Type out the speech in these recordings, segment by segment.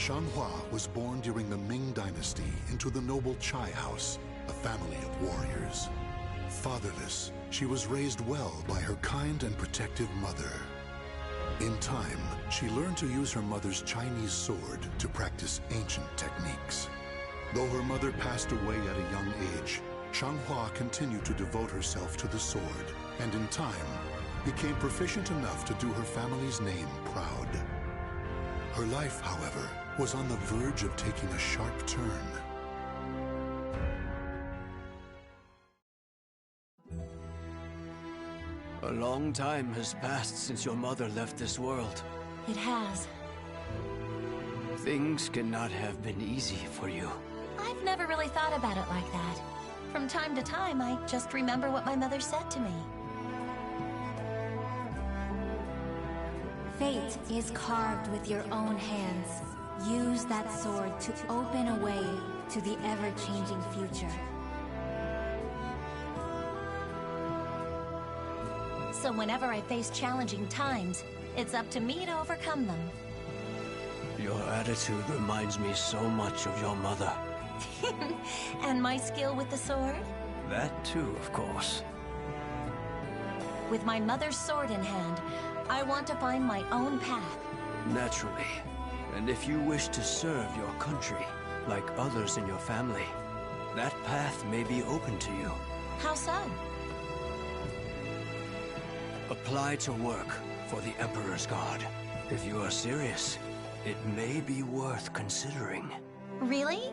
Shanghua was born during the Ming Dynasty into the noble Chai house, a family of warriors. Fatherless, she was raised well by her kind and protective mother. In time, she learned to use her mother's Chinese sword to practice ancient techniques. Though her mother passed away at a young age, Shanghua continued to devote herself to the sword, and in time, became proficient enough to do her family's name proud. Her life, however, was on the verge of taking a sharp turn. A long time has passed since your mother left this world. It has. Things cannot have been easy for you. I've never really thought about it like that. From time to time, I just remember what my mother said to me. Fate is carved with your own hands. Use that sword to open a way to the ever-changing future. So whenever I face challenging times, it's up to me to overcome them. Your attitude reminds me so much of your mother. And my skill with the sword? That too, of course. With my mother's sword in hand, I want to find my own path. Naturally. And if you wish to serve your country, like others in your family, that path may be open to you. How so? Apply to work for the Emperor's Guard. If you are serious, it may be worth considering. Really?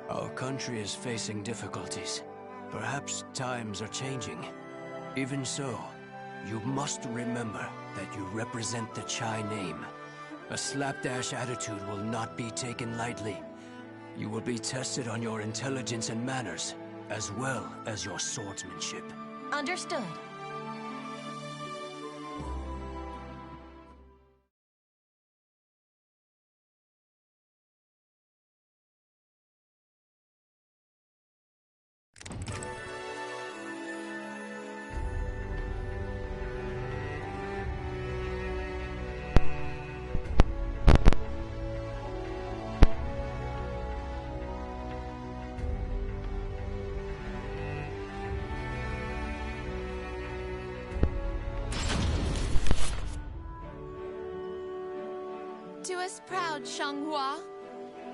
Our country is facing difficulties. Perhaps times are changing. Even so, you must remember that you represent the Chai name. A slapdash attitude will not be taken lightly. You will be tested on your intelligence and manners, as well as your swordsmanship. Understood. Do us proud, Shanghua.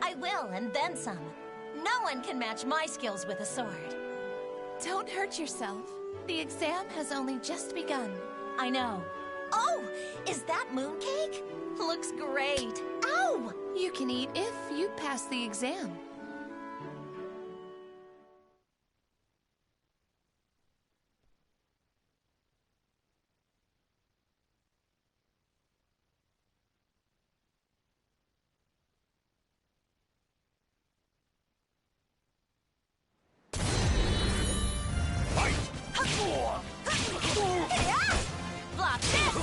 I will, and then some. No one can match my skills with a sword. Don't hurt yourself. The exam has only just begun. I know. Oh, is that mooncake? Looks great. Ow! You can eat if you pass the exam. Block this!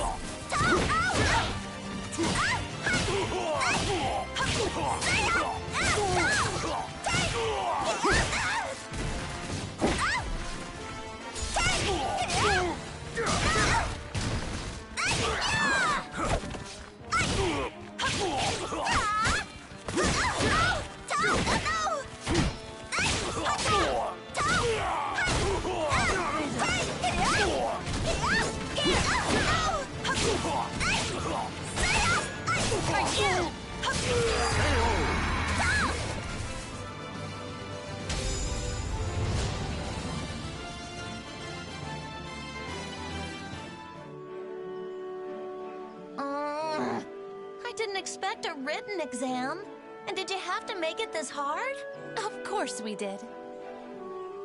I didn't expect a written exam. And did you have to make it this hard? Of course we did.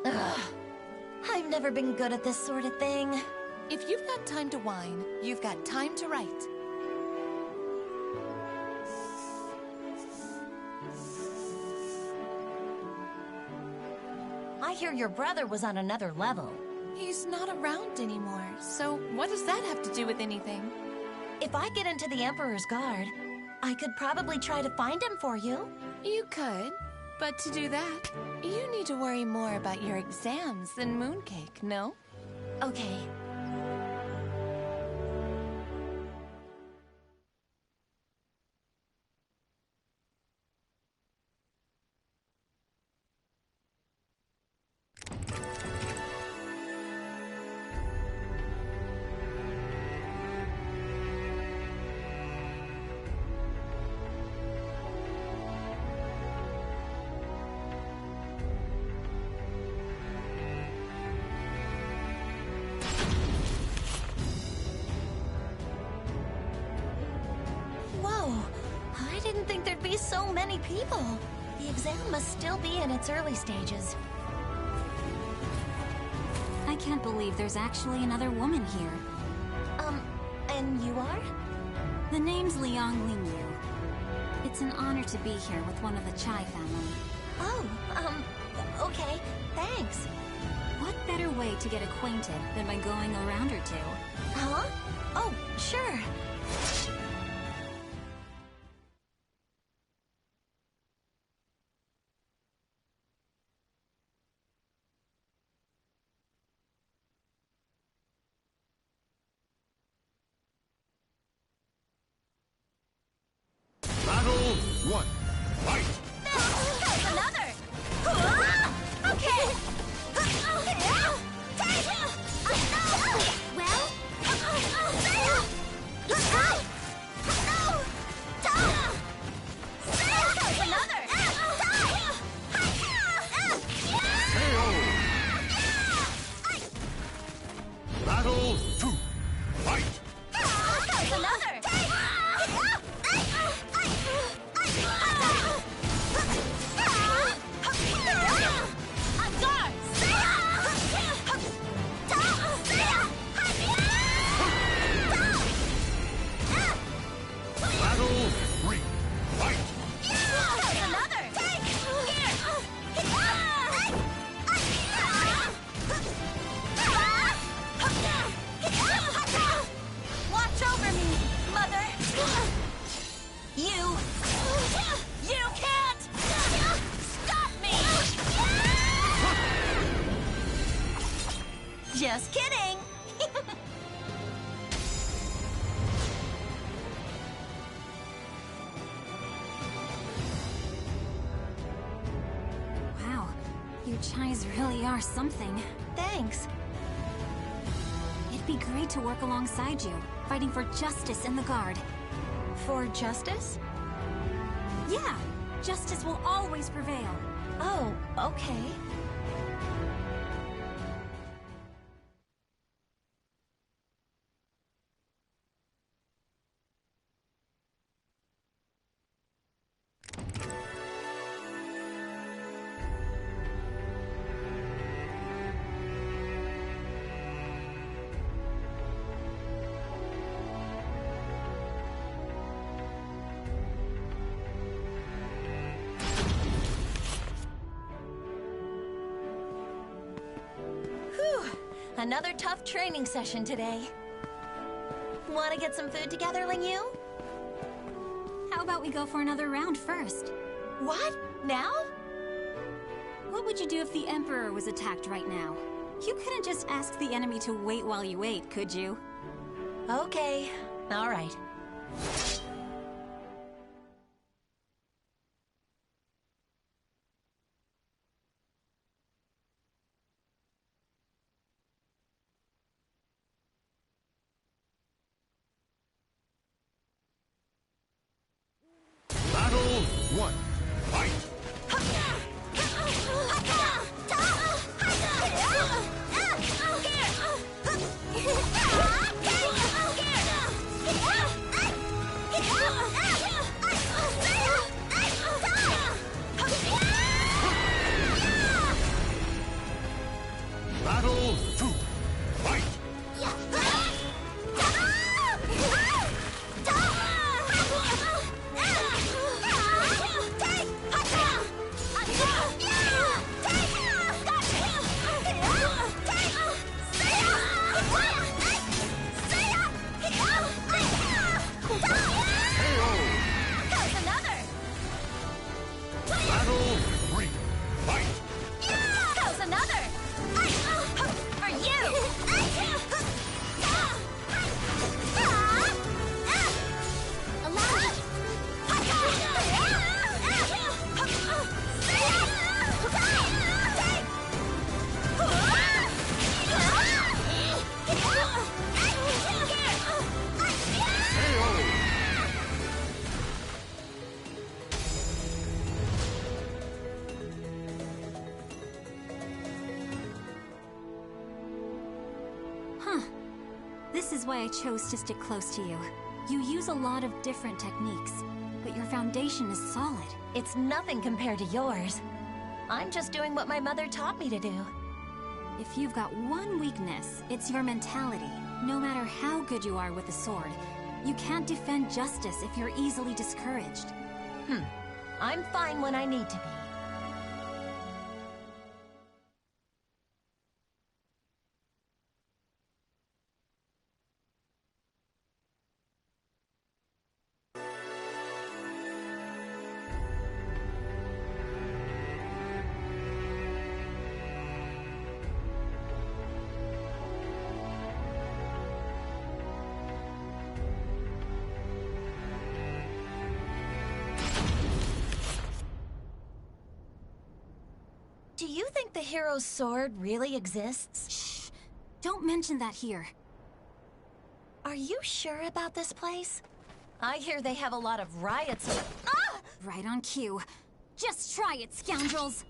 Ugh. I've never been good at this sort of thing. If you've got time to whine, you've got time to write. I hear your brother was on another level. He's not around anymore, so what does that have to do with anything? If I get into the Emperor's Guard, I could probably try to find him for you. You could, but to do that, you need to worry more about your exams than mooncake, no? Okay. so many people. The exam must still be in its early stages. I can't believe there's actually another woman here. And you are? The name's Liang Lingyu. It's an honor to be here with one of the Chai family. Oh, okay, thanks. What better way to get acquainted than by going a round or two? Huh? Oh, sure. Battle 1. Fight! There's another! Okay! Well? There's another! KO! Battle 2. Fight! There's another! On guard! Battle 3. Fight! There's another! Watch over me, Mother! You can't stop me! Just kidding! Wow, you Chais really are something. Thanks. It'd be great to work alongside you, fighting for justice in the Guard. For justice? Yeah, justice will always prevail. Oh, okay. Another tough training session today. Want to get some food together, Lingyu? How about we go for another round first? What? Now? What would you do if the Emperor was attacked right now? You couldn't just ask the enemy to wait while you ate, could you? Okay. All right. Battle 1. Fight! Battle 2. Fight! Battle 3. Fight! Goes another! For you! Huh. This is why I chose to stick close to you. You use a lot of different techniques. but your foundation is solid. It's nothing compared to yours. I'm just doing what my mother taught me to do. If you've got one weakness, it's your mentality. No matter how good you are with the sword, you can't defend justice if you're easily discouraged. I'm fine when I need to be. Do you think the hero's sword really exists? Shh! Don't mention that here. Are you sure about this place? I hear they have a lot of riots. Ah! Right on cue. Just try it, scoundrels!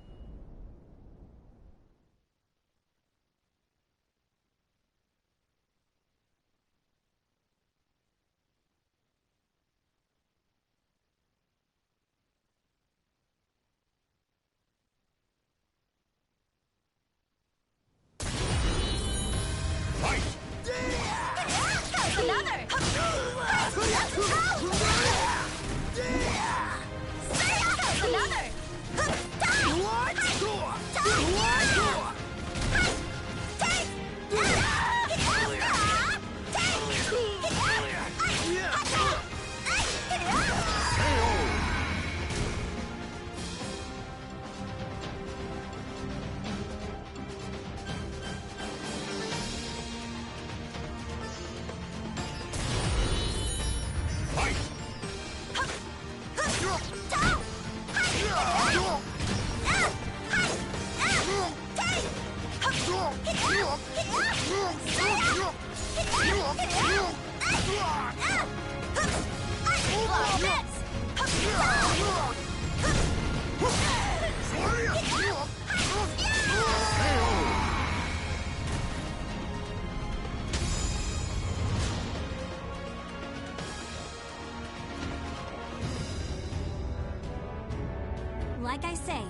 Like I say,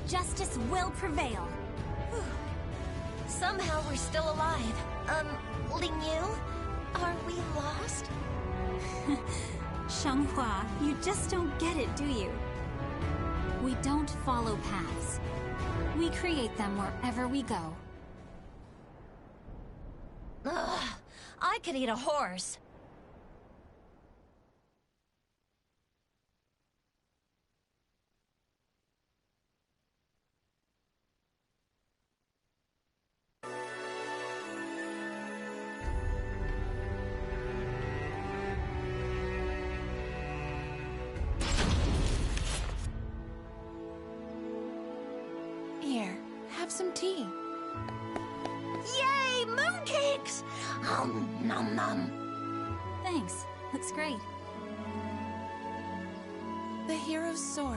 justice will prevail. Somehow we're still alive. Ling Yu? Are we lost? Shanghua, you just don't get it, do you? We don't follow paths. We create them wherever we go. Ugh, I could eat a horse. Here, have some tea. Yay, mooncakes! Nom nom. Thanks. Looks great. The hero's sword.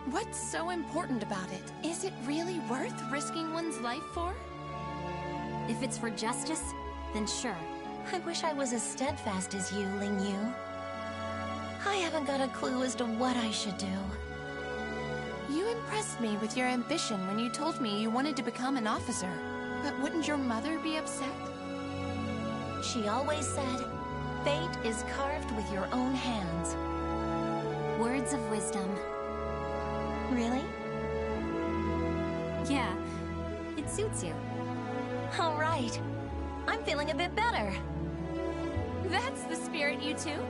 What's so important about it? Is it really worth risking one's life for? If it's for justice, then sure. I wish I was as steadfast as you, Ling Yu. I haven't got a clue as to what I should do. You impressed me with your ambition when you told me you wanted to become an officer. But wouldn't your mother be upset? She always said, fate is carved with your own hands. Words of wisdom. Really? Yeah, it suits you. All right. I'm feeling a bit better. That's the spirit, you two.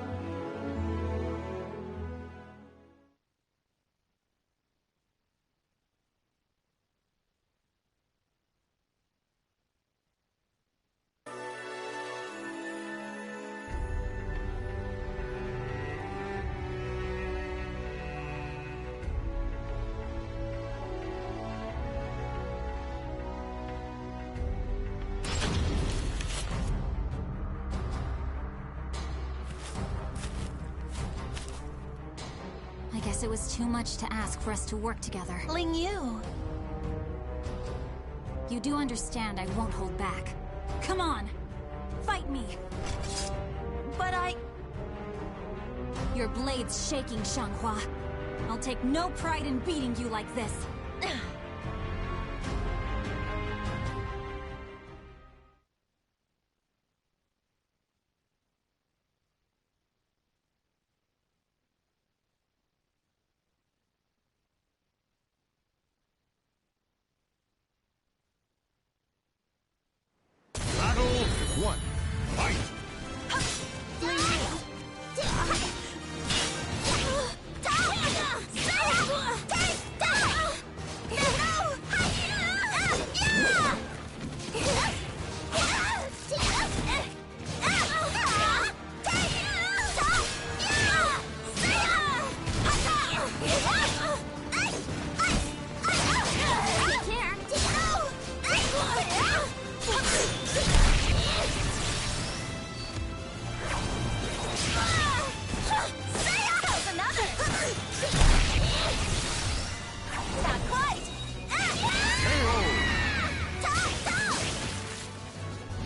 I guess it was too much to ask for us to work together. Ling Yu. You do understand I won't hold back. Come on! Fight me! But Your blade's shaking, Xianghua. I'll take no pride in beating you like this. Battle 1. Fight!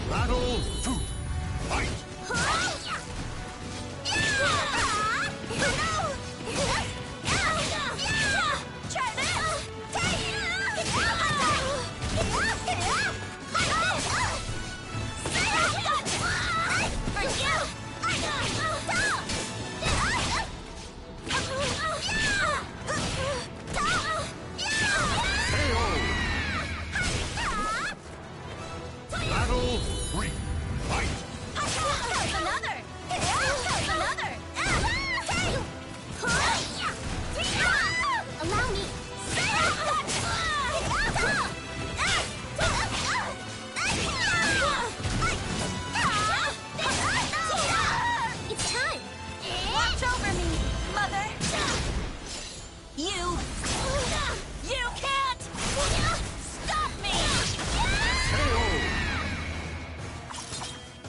Battle 2. Fight! Battle 3. Fight! Allow me. It's time. Watch over me, Mother. You can't stop me.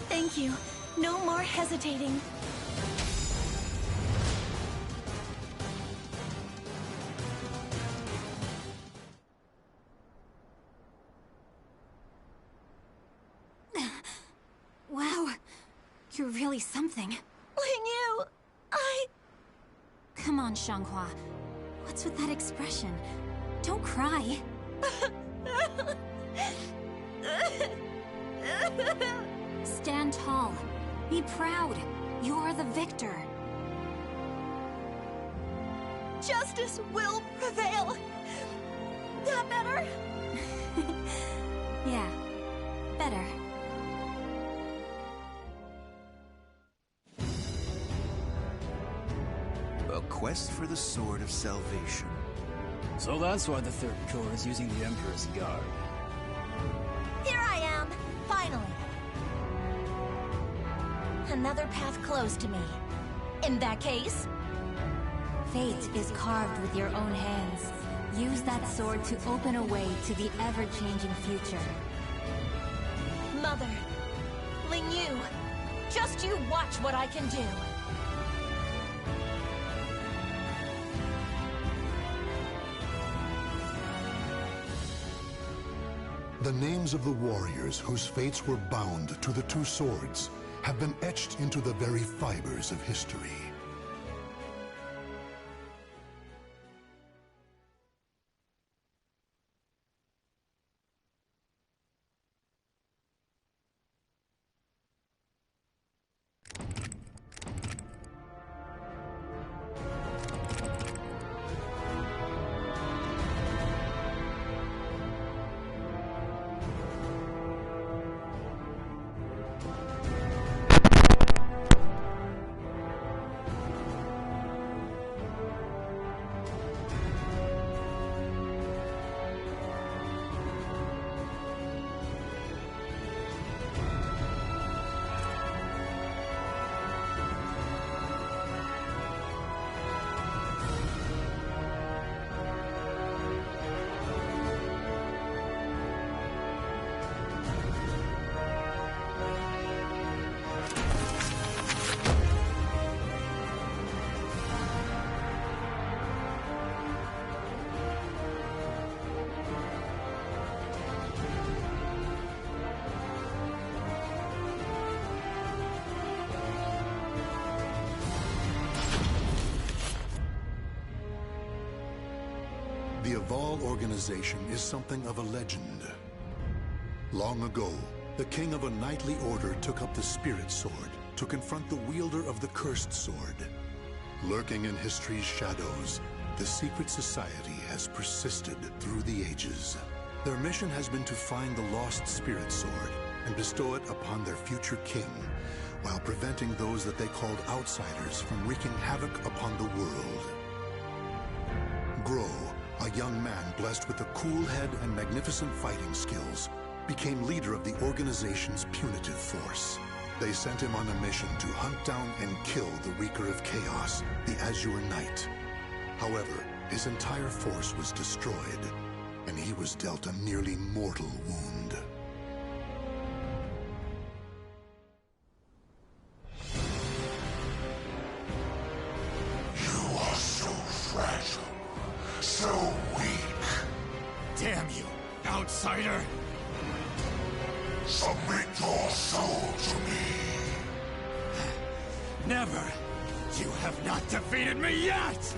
Thank you. No more hesitating. Wow, you're really something. Lingyu, Come on, Xianghua. What's with that expression? Don't cry. Stand tall. Be proud. You're the victor. Justice will prevail. That better? Yeah, better. A quest for the Sword of Salvation. So that's why the Third Corps is using the Emperor's Guard. Here I am, finally. Another path closed to me. In that case, Fate is carved with your own hands. Use that sword to open a way to the ever-changing future. Mother, Lingyu, just you watch what I can do. The names of the warriors whose fates were bound to the two swords have been etched into the very fibers of history. The Aval organization is something of a legend. Long ago, the king of a knightly order took up the Spirit Sword to confront the wielder of the Cursed Sword. Lurking in history's shadows, the secret society has persisted through the ages. Their mission has been to find the lost Spirit Sword and bestow it upon their future king, while preventing those that they called outsiders from wreaking havoc upon the world. Grow, a young man blessed with a cool head and magnificent fighting skills, became leader of the organization's punitive force. They sent him on a mission to hunt down and kill the Wreaker of Chaos, the Azure Knight. However, his entire force was destroyed, and he was dealt a nearly mortal wound. You are so fragile, so weak. Damn you, outsider! Submit your soul to me. Never! You have not defeated me yet!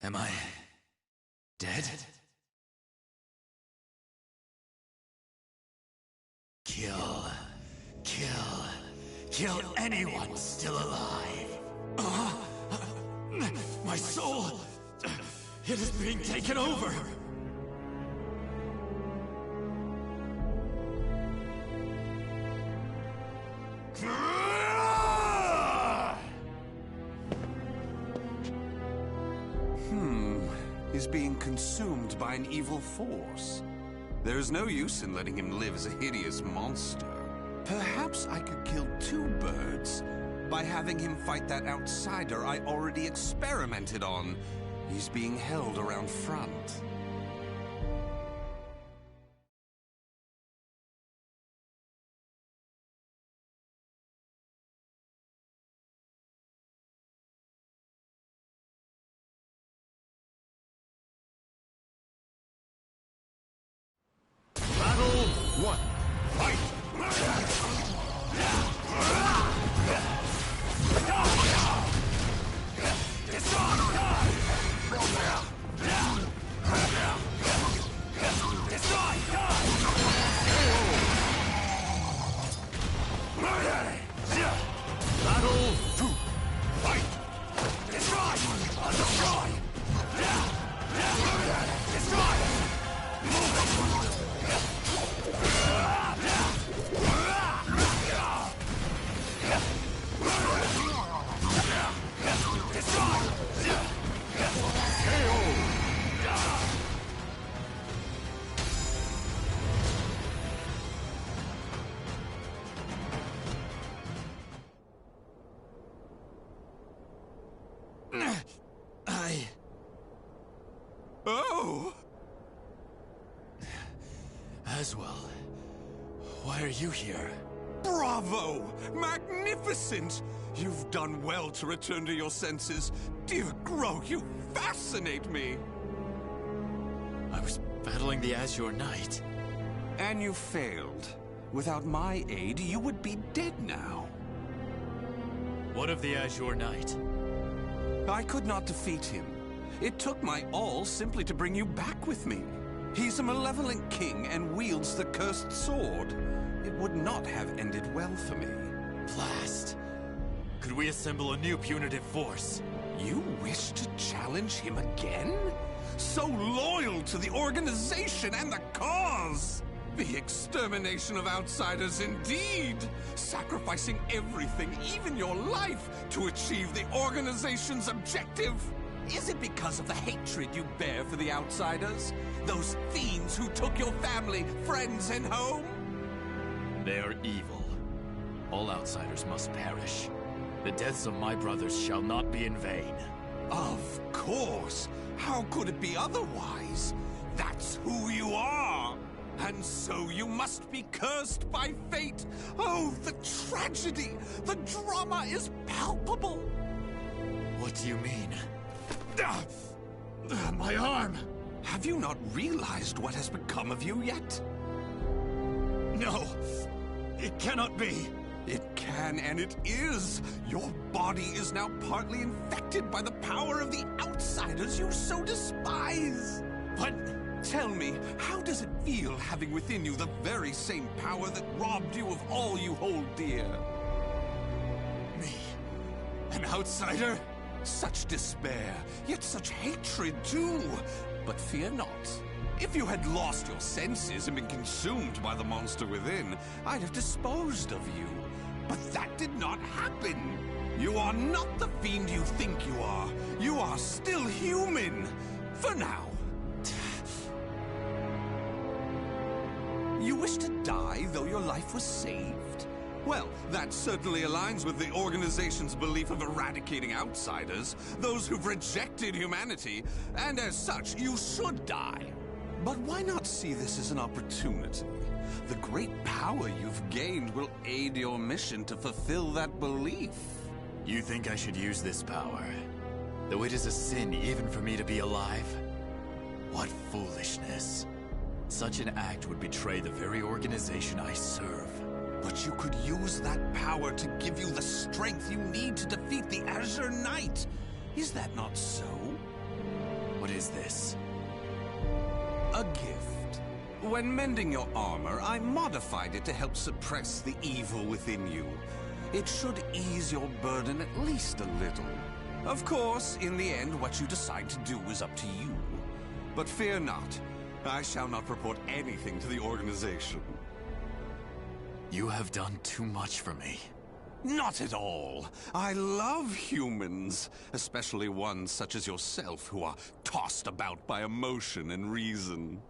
Am I dead? Kill anyone still alive. My soul, it is being taken over. He's being consumed by an evil force. There is no use in letting him live as a hideous monster. Perhaps I could kill two birds by having him fight that outsider I already experimented on. He's being held around front. Battle 1. Fight! Battle 2. Fight! Oh! Aswell, why are you here? Bravo! Magnificent! You've done well to return to your senses. Dear Grow, you fascinate me! I was battling the Azure Knight. And you failed. Without my aid, you would be dead now. What of the Azure Knight? I could not defeat him. It took my all simply to bring you back with me. He's a malevolent king and wields the cursed sword. It would not have ended well for me. Blast. Could we assemble a new punitive force? You wish to challenge him again? So loyal to the organization and the cause! The extermination of outsiders indeed! Sacrificing everything, even your life, to achieve the organization's objective! Is it because of the hatred you bear for the outsiders? Those fiends who took your family, friends, and home? They are evil. All outsiders must perish. The deaths of my brothers shall not be in vain. Of course! How could it be otherwise? That's who you are! And so you must be cursed by fate! Oh, the tragedy! The drama is palpable! What do you mean? My arm! Have you not realized what has become of you yet? No! It cannot be! It can, and it is! Your body is now partly infected by the power of the outsiders you so despise! What? Tell me, how does it feel having within you the very same power that robbed you of all you hold dear? Me? An outsider? Such despair, yet such hatred too! But fear not. If you had lost your senses and been consumed by the monster within, I'd have disposed of you. But that did not happen. You are not the fiend you think you are. You are still human. For now. You wish to die, though your life was saved? Well, that certainly aligns with the organization's belief of eradicating outsiders, those who've rejected humanity, and as such, you should die. But why not see this as an opportunity? The great power you've gained will aid your mission to fulfill that belief. You think I should use this power? Though it is a sin even for me to be alive? What foolishness. Such an act would betray the very organization I serve. But you could use that power to give you the strength you need to defeat the Azure Knight. Is that not so? What is this? A gift. When mending your armor, I modified it to help suppress the evil within you. It should ease your burden at least a little. Of course, in the end, what you decide to do is up to you. But fear not. I shall not report anything to the organization. You have done too much for me. Not at all. I love humans, especially ones such as yourself who are tossed about by emotion and reason.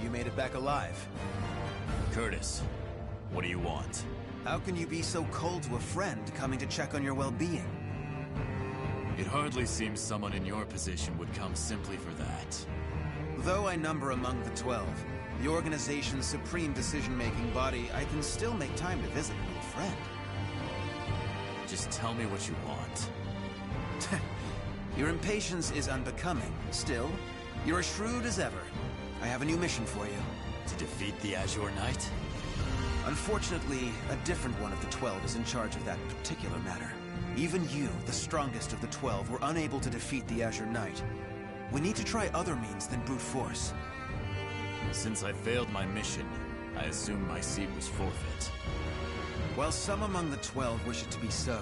You made it back alive. Curtis, what do you want? How can you be so cold to a friend coming to check on your well-being? It hardly seems someone in your position would come simply for that. Though I number among the 12, the organization's supreme decision-making body, I can still make time to visit an old friend. Just tell me what you want. Your impatience is unbecoming. Still, you're as shrewd as ever. I have a new mission for you. To defeat the Azure Knight? Unfortunately, a different one of the 12 is in charge of that particular matter. Even you, the strongest of the 12, were unable to defeat the Azure Knight. We need to try other means than brute force. Since I failed my mission, I assume my seat was forfeit. While some among the 12 wish it to be so,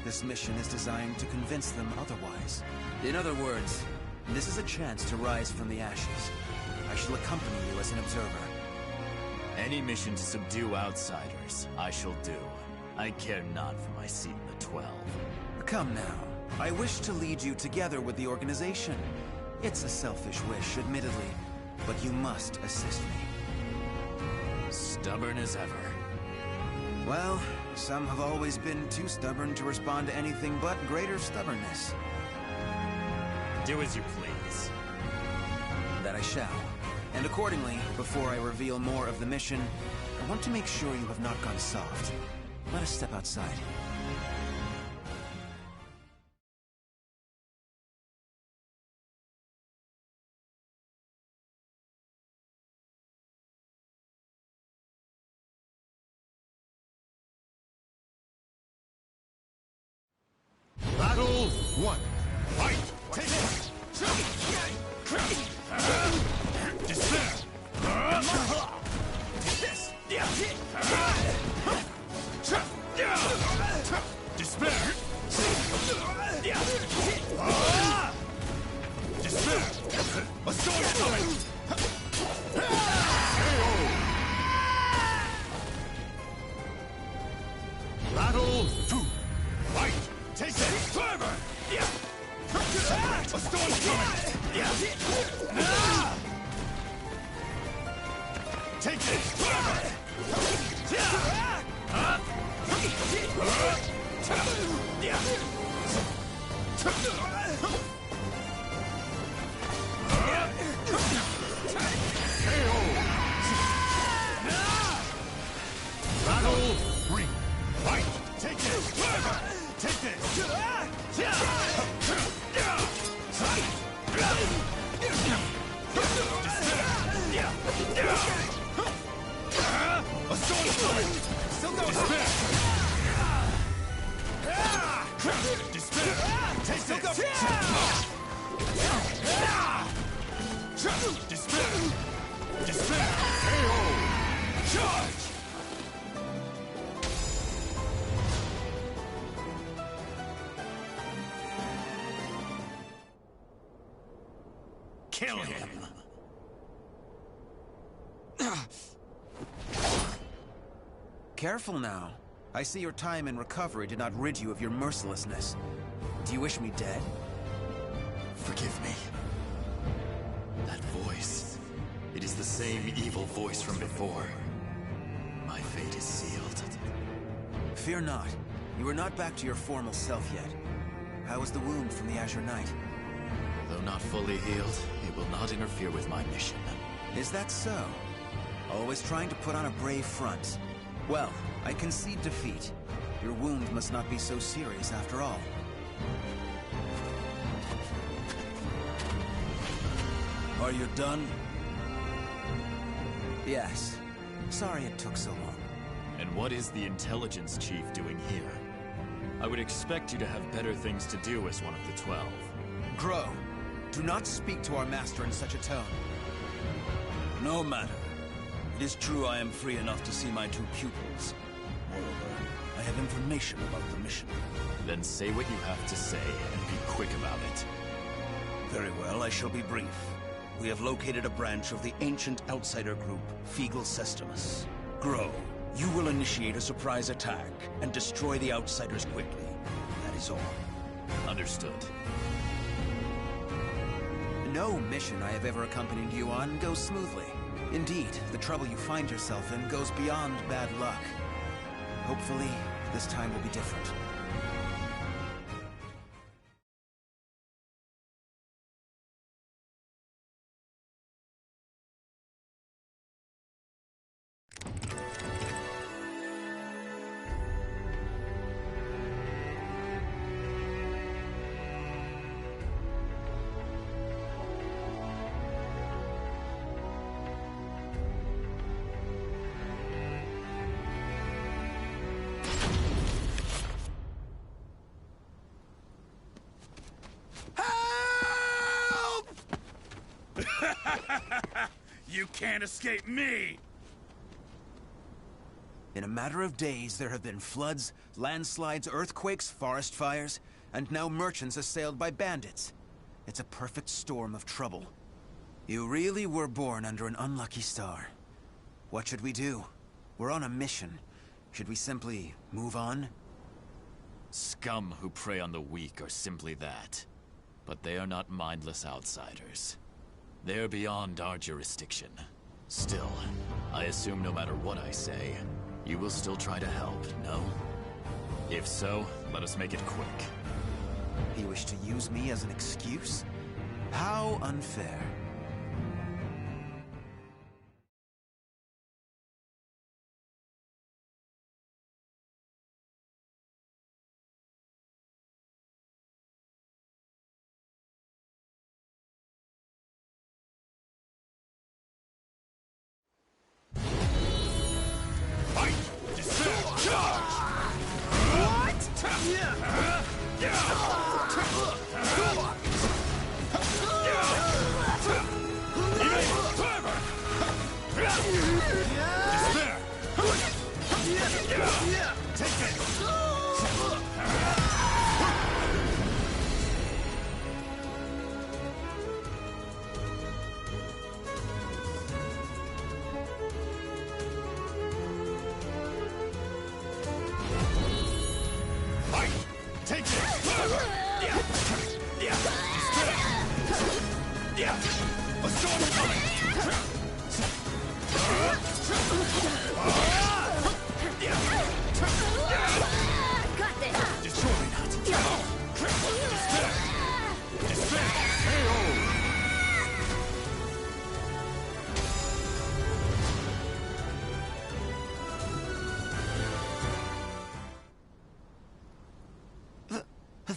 this mission is designed to convince them otherwise. In other words, this is a chance to rise from the ashes. I shall accompany you as an observer. Any mission to subdue outsiders, I shall do. I care not for my seat in the 12. Come now. I wish to lead you together with the organization. It's a selfish wish, admittedly, but you must assist me. Stubborn as ever. Well, some have always been too stubborn to respond to anything but greater stubbornness. Do as you please. That I shall. And accordingly, before I reveal more of the mission, I want to make sure you have not gone soft. Let us step outside. Battle 1. Fight! Take it! Despair! Take this! Despair! Despair! A storm's coming! Battle 2. Fight! Take this! Clever! A storm's coming! Take this! Battle 3. Fight! Take this! Take this! A sword coming! Still no despair! Despair! Take still this! Despair! Despair! KO! Charge! Kill him! Careful now. I see your time in recovery did not rid you of your mercilessness. Do you wish me dead? Forgive me. That voice. It is the same evil voice from before. My fate is sealed. Fear not. You are not back to your formal self yet. How is the wound from the Azure Knight? Though not fully healed, it will not interfere with my mission. Is that so? Always trying to put on a brave front. Well, I concede defeat. Your wound must not be so serious after all. Are you done? Yes. Sorry it took so long. And what is the intelligence chief doing here? I would expect you to have better things to do as one of the 12. Grow, do not speak to our master in such a tone. No matter. It is true I am free enough to see my 2 pupils. Moreover, I have information about the mission. Then say what you have to say, and be quick about it. Very well, I shall be brief. We have located a branch of the ancient outsider group, Feegle Sestimus. Grow, you will initiate a surprise attack and destroy the outsiders quickly. That is all. Understood. No mission I have ever accompanied you on goes smoothly. Indeed, the trouble you find yourself in goes beyond bad luck. Hopefully, this time will be different. You can't escape me! In a matter of days, there have been floods, landslides, earthquakes, forest fires, and now merchants assailed by bandits. It's a perfect storm of trouble. You really were born under an unlucky star. What should we do? We're on a mission. Should we simply move on? Scum who prey on the weak are simply that. But they are not mindless outsiders. They're beyond our jurisdiction. Still, I assume no matter what I say, you will still try to help, no? If so, let us make it quick. You wish to use me as an excuse? How unfair.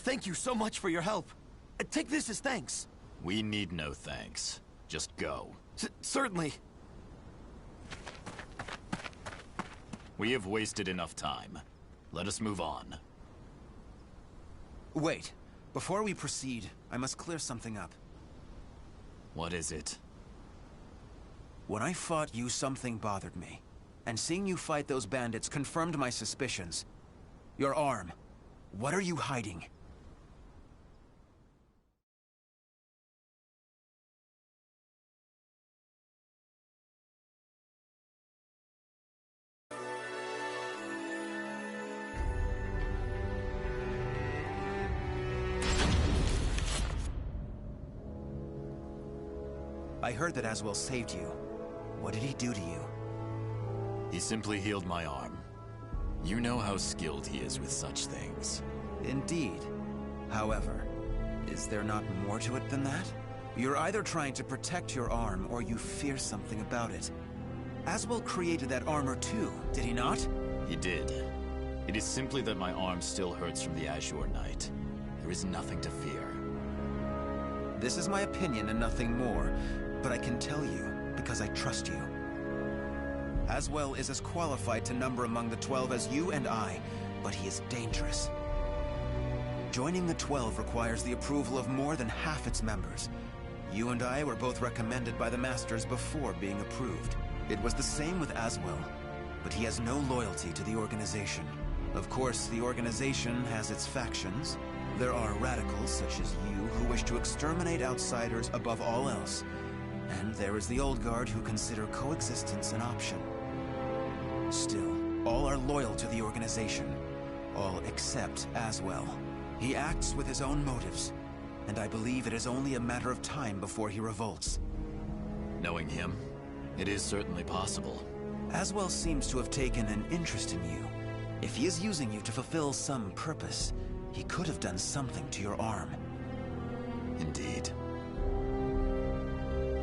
Thank you so much for your help. Take this as thanks. We need no thanks. Just go. Certainly. We have wasted enough time. Let us move on. Wait. Before we proceed, I must clear something up. What is it? When I fought you, something bothered me. And seeing you fight those bandits confirmed my suspicions. Your arm. What are you hiding? I heard that Aswell saved you. What did he do to you? He simply healed my arm. You know how skilled he is with such things. Indeed. However, is there not more to it than that? You're either trying to protect your arm or you fear something about it. Aswell created that armor too, did he not? He did. It is simply that my arm still hurts from the Azure Knight. There is nothing to fear. This is my opinion and nothing more, but I can tell you because I trust you. Aswell is as qualified to number among the 12 as you and I, but he is dangerous. Joining the 12 requires the approval of more than half its members. You and I were both recommended by the Masters before being approved. It was the same with Aswell, but he has no loyalty to the organization. Of course, the organization has its factions. There are radicals such as you who wish to exterminate outsiders above all else. And there is the old guard who consider coexistence an option. Still, all are loyal to the organization. All except Aswell. He acts with his own motives, and I believe it is only a matter of time before he revolts. Knowing him, it is certainly possible. Aswell seems to have taken an interest in you. If he is using you to fulfill some purpose, he could have done something to your arm. Indeed.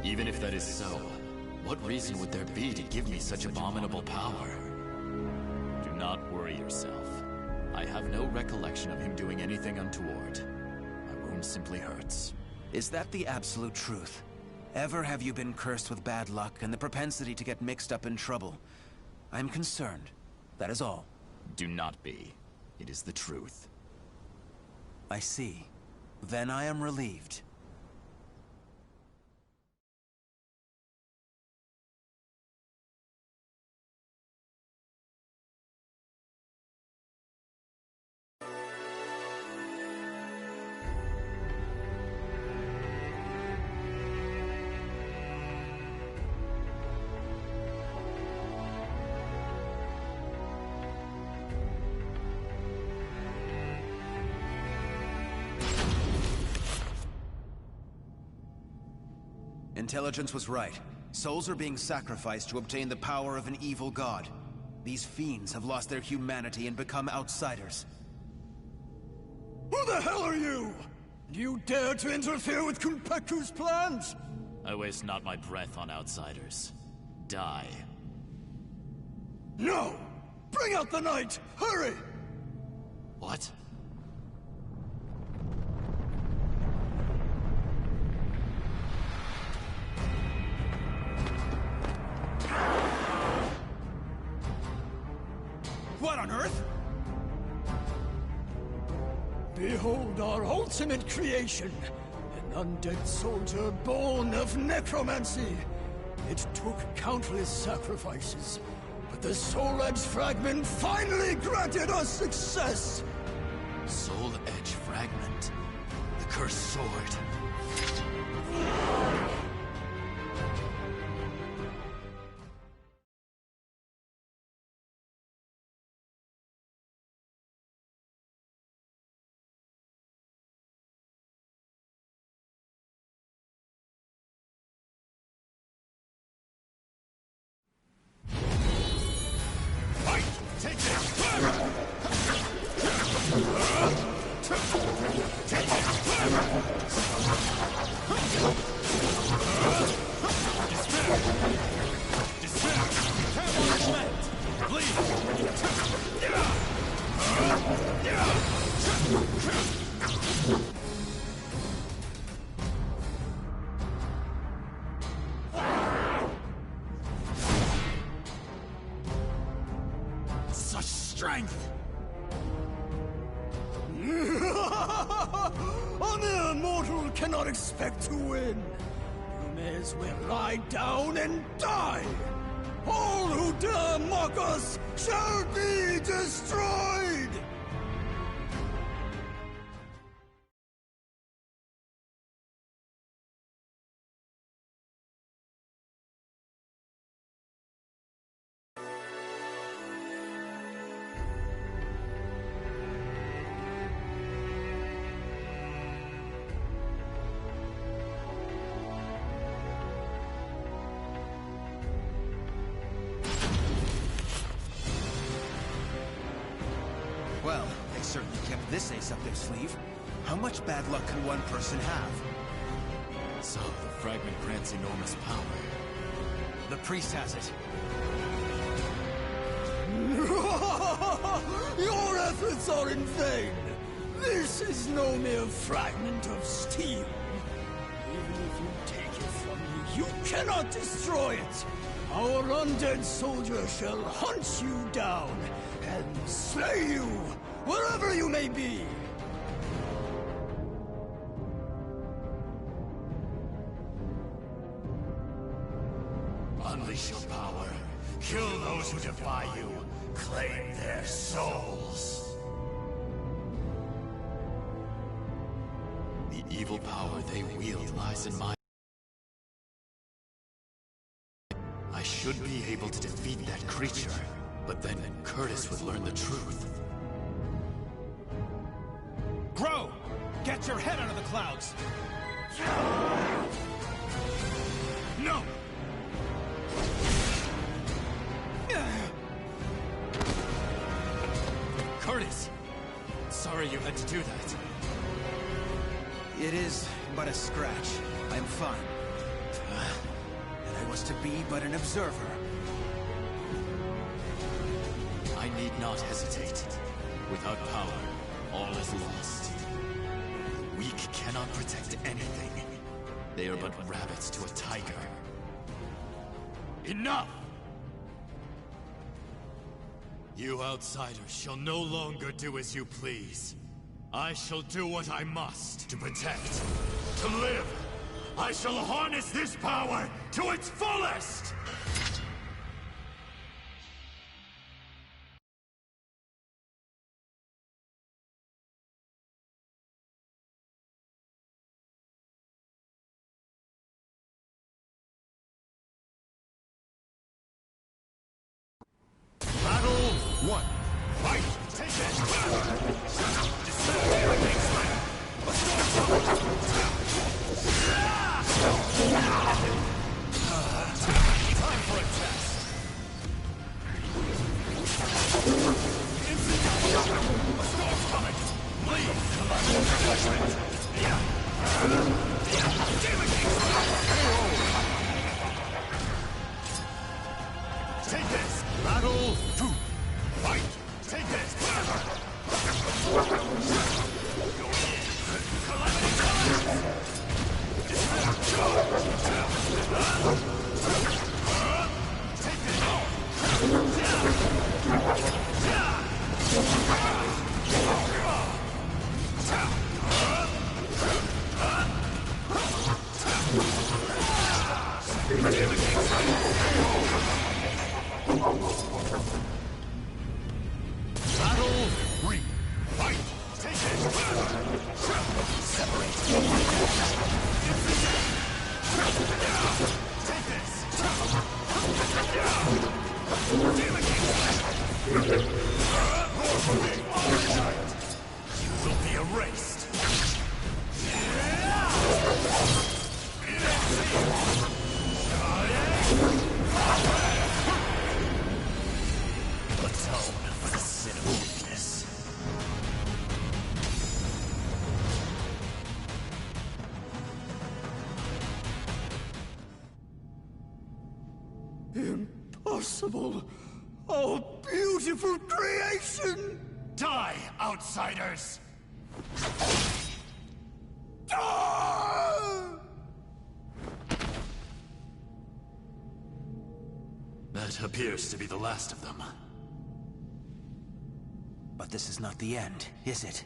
Even if that is so, what reason would there be to give me such abominable power? Do not worry yourself. I have no recollection of him doing anything untoward. My wound simply hurts. Is that the absolute truth? Ever have you been cursed with bad luck and the propensity to get mixed up in trouble? I'm concerned. That is all. Do not be. It is the truth. I see. Then I am relieved. Intelligence was right. Souls are being sacrificed to obtain the power of an evil god. These fiends have lost their humanity and become outsiders. Who the hell are you? Do you dare to interfere with Kunpeku's plans? I waste not my breath on outsiders. Die. No! Bring out the knight! Hurry! What? What on earth? Behold our ultimate creation, an undead soldier born of necromancy. It took countless sacrifices, but the Soul Edge Fragment finally granted us success! Soul Edge Fragment? The cursed sword? cannot expect to win. You may as well lie down and die. All who dare mock us shall be destroyed! Well, they certainly kept this ace up their sleeve. How much bad luck can one person have? So, the fragment grants enormous power. The priest has it. Your efforts are in vain! This is no mere fragment of steel. Even if you take it from me, you cannot destroy it! Our undead soldier shall hunt you down and slay you, wherever you may be! Unleash your power. Kill those who defy you. Claim their souls. The evil power they wield lies in my... I should be able to defeat that creature, but then Curtis would learn the truth. Grow! Get your head out of the clouds! No! Curtis! Sorry you had to do that. It is but a scratch. I'm fine. And I was to be but an observer. I need not hesitate. Without power, all is lost. The weak cannot protect anything. They are but rabbits to a tiger. Enough! You outsiders shall no longer do as you please. I shall do what I must to protect, to live. I shall harness this power to its fullest! Battle 1. Fight! Take Time for a test! A storm's coming! Leave! Take this! Battle 2! Fight! Take this! Battle 3! Fight! Take this! Separate! Take this! You will be erased! Atone for the sin of weakness. Impossible! Oh, beautiful creation! Die, outsiders! Ah! That appears to be the last of them. But this is not the end, is it?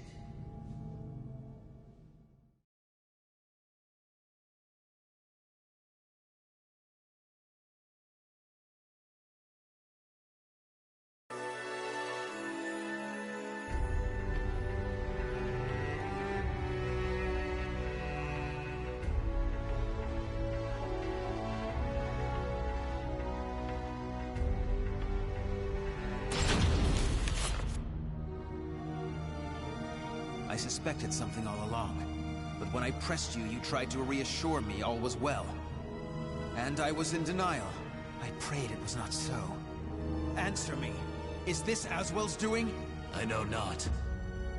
suspected something all along. But when I pressed you, you tried to reassure me all was well. And I was in denial. I prayed it was not so. Answer me. Is this Aswell's doing? I know not.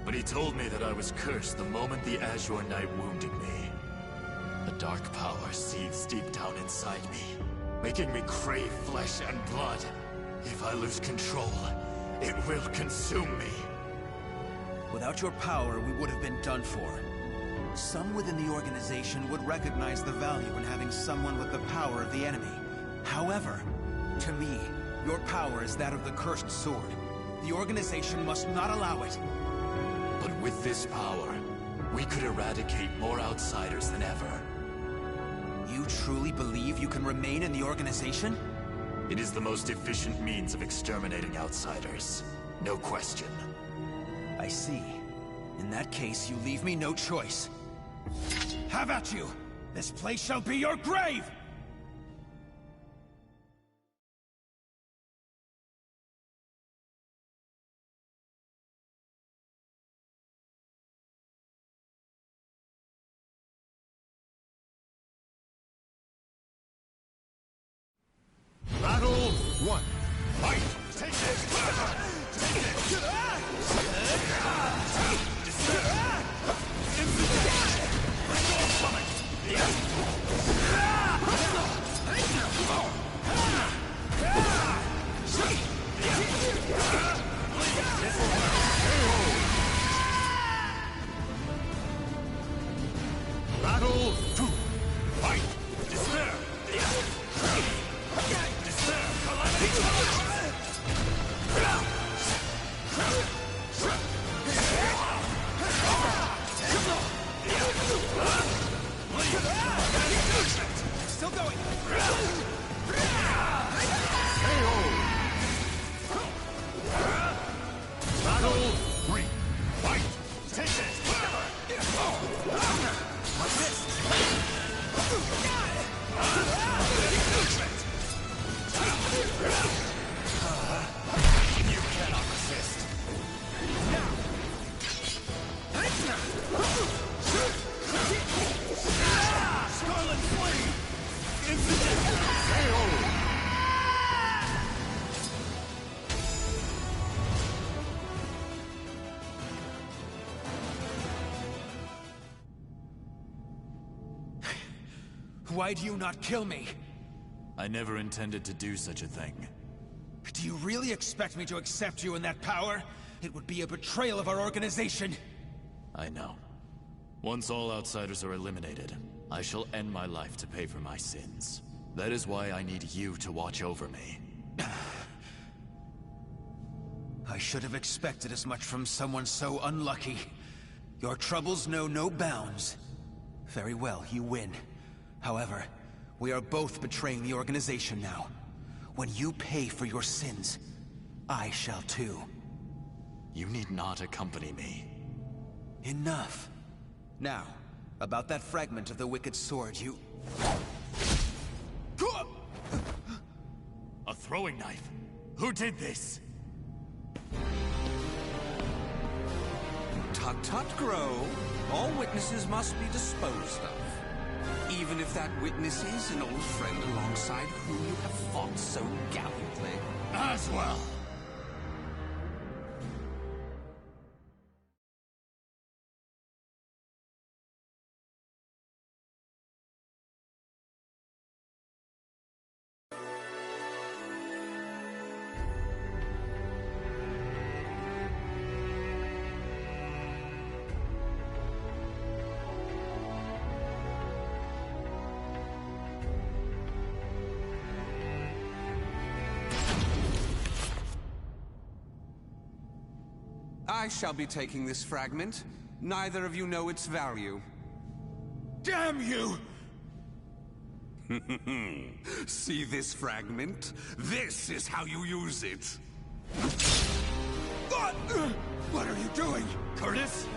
But he told me that I was cursed the moment the Azure Knight wounded me. A dark power seethes deep down inside me, making me crave flesh and blood. If I lose control, it will consume me. Without your power, we would have been done for. Some within the organization would recognize the value in having someone with the power of the enemy. However, to me, your power is that of the cursed sword. The organization must not allow it. But with this power, we could eradicate more outsiders than ever. You truly believe you can remain in the organization? It is the most efficient means of exterminating outsiders. No question. I see. In that case, you leave me no choice. Have at you! This place shall be your grave! Battle 1. Fight! Take this! Take this! Battle 2. Fight! Despair! Still going! Battle 3. Fight! Take this! What's this? You cannot resist. Scarlet Flame! Why do you not kill me? I never intended to do such a thing. Do you really expect me to accept you in that power? It would be a betrayal of our organization. I know. Once all outsiders are eliminated, I shall end my life to pay for my sins. That is why I need you to watch over me. I should have expected as much from someone so unlucky. Your troubles know no bounds. Very well, you win. However, we are both betraying the organization now. When you pay for your sins, I shall too. You need not accompany me. Enough. Now, about that fragment of the Wicked Sword, you... A throwing knife? Who did this? Tut-tut, Grow. All witnesses must be disposed of. Even if that witness is an old friend alongside whom you have fought so gallantly. Aswell! I shall be taking this fragment. Neither of you know its value. Damn you! See this fragment? This is how you use it. What are you doing, Curtis?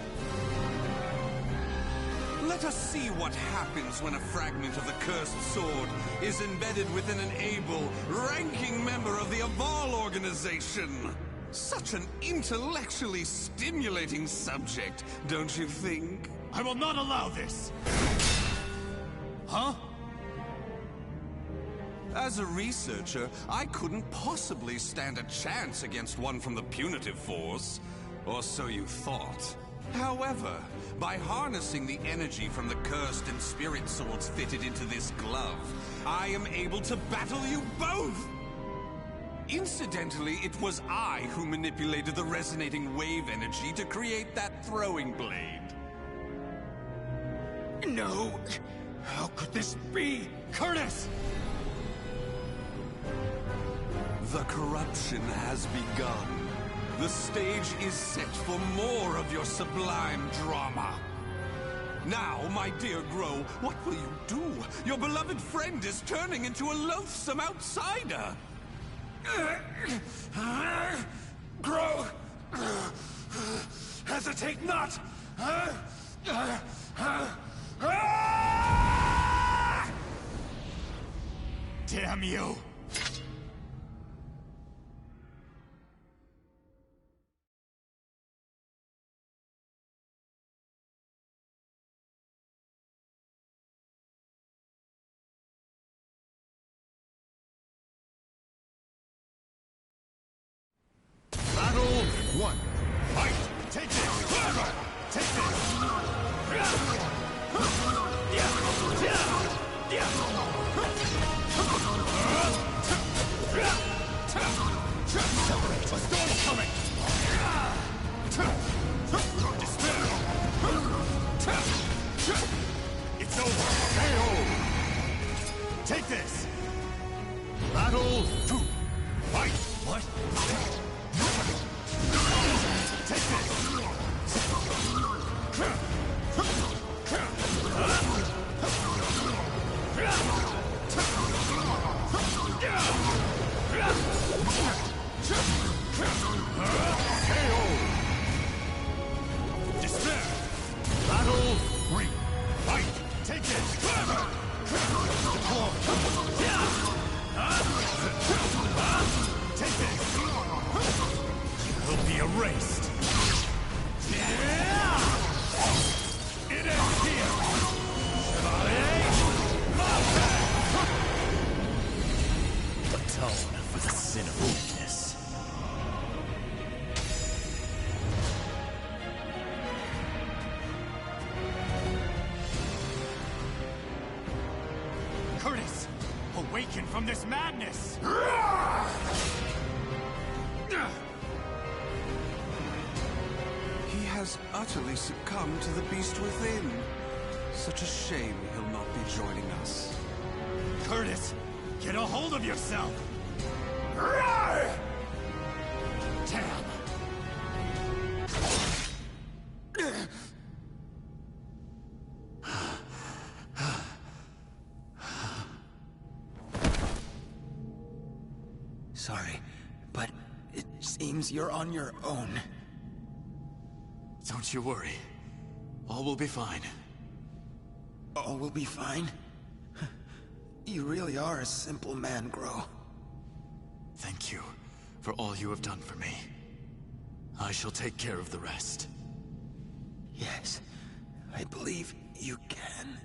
Let us see what happens when a fragment of the cursed sword is embedded within an able, ranking member of the Aval organization. Such an intellectually stimulating subject, don't you think? I will not allow this! Huh? As a researcher, I couldn't possibly stand a chance against one from the punitive force. Or so you thought. However, by harnessing the energy from the cursed and spirit swords fitted into this glove, I am able to battle you both! Incidentally, it was I who manipulated the resonating wave energy to create that throwing blade. No! How could this be? Curtis! The corruption has begun. The stage is set for more of your sublime drama. Now, my dear Grow, what will you do? Your beloved friend is turning into a loathsome outsider! Grow! Hesitate not! Damn you! Battle 1. Fight! Take this! Take this! A storm's coming! Despair! It's over! KO! Take this! Battle 2. Fight! What? Take this! KO. Despair! Battle 3. Fight! Take this! Take this! You'll be erased! It ends here! Chevalier! Atone for the sin of weakness. Curtis! Awaken from this madness! He has utterly succumbed to the beast within. Such a shame he'll not be joining us. Curtis! Get a hold of yourself! Damn! Sorry, but it seems you're on your own. Don't you worry. All will be fine. All will be fine? You really are a simple man, Grow. Thank you for all you have done for me. I shall take care of the rest. Yes, I believe you can.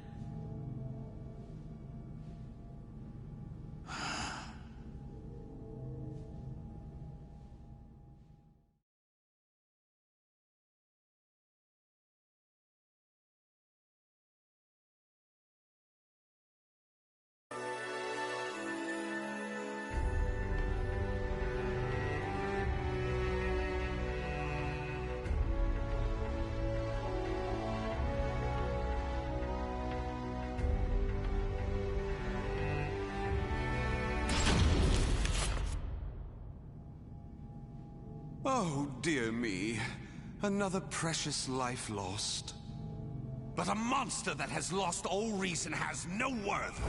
Oh, dear me. Another precious life lost. But a monster that has lost all reason has no worth.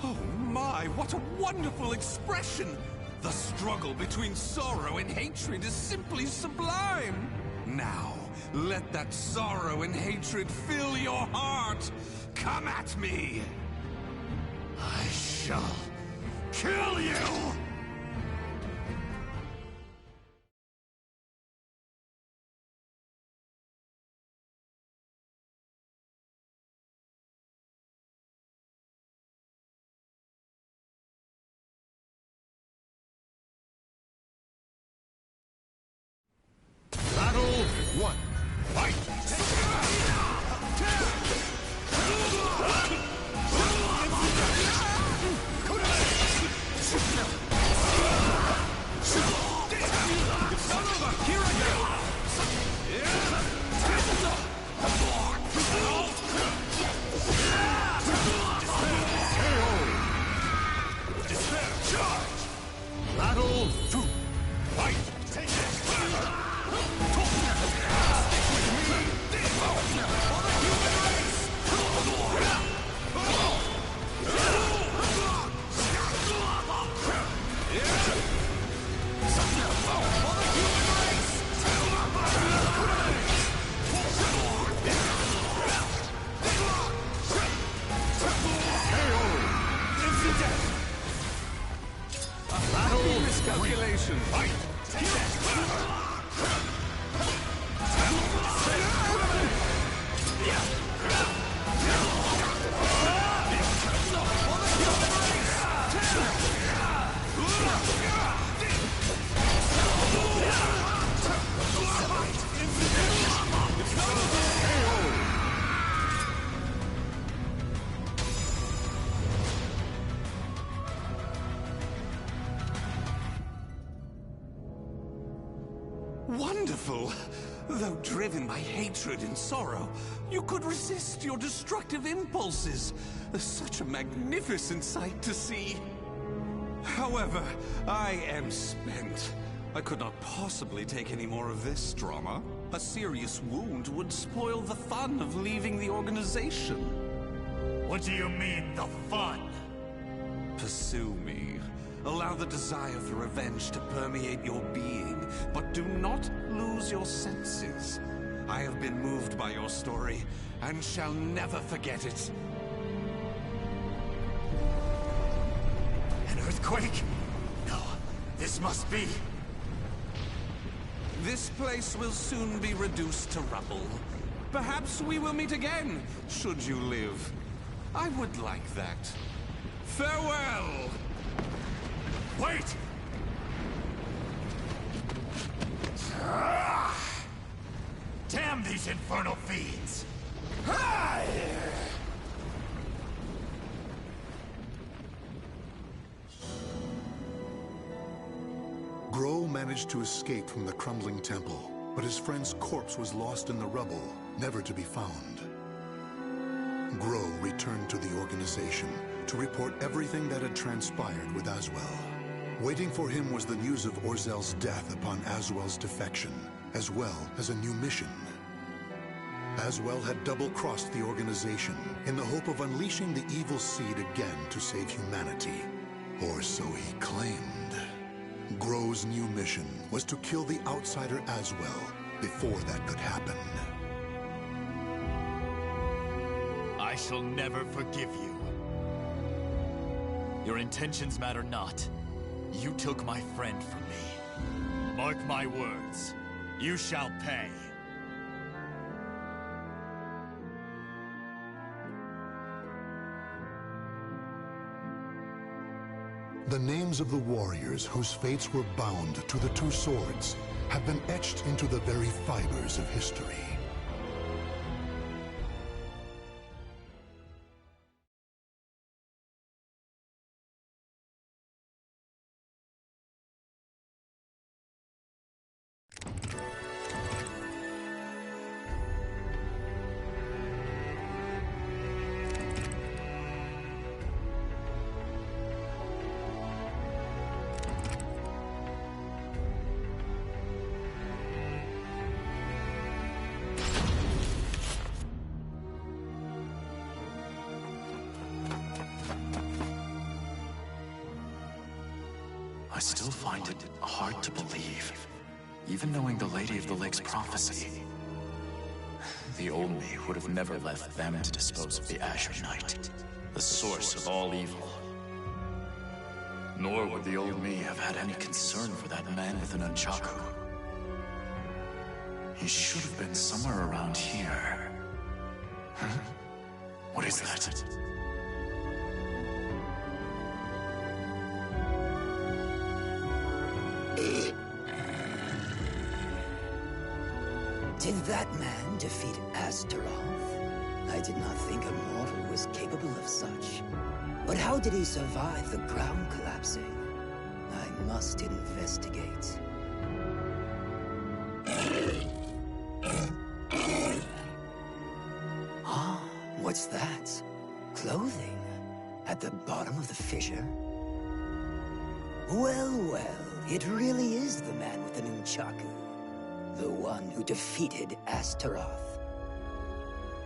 Oh my, what a wonderful expression! The struggle between sorrow and hatred is simply sublime. Now, let that sorrow and hatred fill your heart. Come at me! I shall kill you! Battle 1. Fight! Battle 2. Fight! Miscalculation. Fight! Wonderful! Though driven by hatred and sorrow, you could resist your destructive impulses. Such a magnificent sight to see. However, I am spent. I could not possibly take any more of this drama. A serious wound would spoil the fun of leaving the organization. What do you mean, the fun? Pursue me. Allow the desire for revenge to permeate your being, but do not lose your senses. I have been moved by your story, and shall never forget it. An earthquake? No, this must be... This place will soon be reduced to rubble. Perhaps we will meet again, should you live. I would like that. Farewell! Wait! Damn these infernal fiends! Grow managed to escape from the crumbling temple, but his friend's corpse was lost in the rubble, never to be found. Grow returned to the organization to report everything that had transpired with Aswell. Waiting for him was the news of Orzel's death upon Aswell's defection, as well as a new mission. Aswell had double-crossed the organization in the hope of unleashing the evil seed again to save humanity. Or so he claimed. Grow's new mission was to kill the outsider Aswell before that could happen. I shall never forgive you. Your intentions matter not. You took my friend from me. Mark my words. You shall pay. The names of the warriors whose fates were bound to the two swords have been etched into the very fibers of history. I still find it hard to believe, even knowing the Lady of the Lake's prophecy. The old me would have never left them to dispose of the Azure Knight, the source of all evil. Nor would the old me have had any concern for that man with an nunchaku. He should have been somewhere around here. Huh? What is that? Did that man defeat Astaroth? I did not think a mortal was capable of such. But how did he survive the ground collapsing? I must investigate. Ah, what's that? Clothing? At the bottom of the fissure? Well, well, it really is the man with the nunchaku. The one who defeated Astaroth.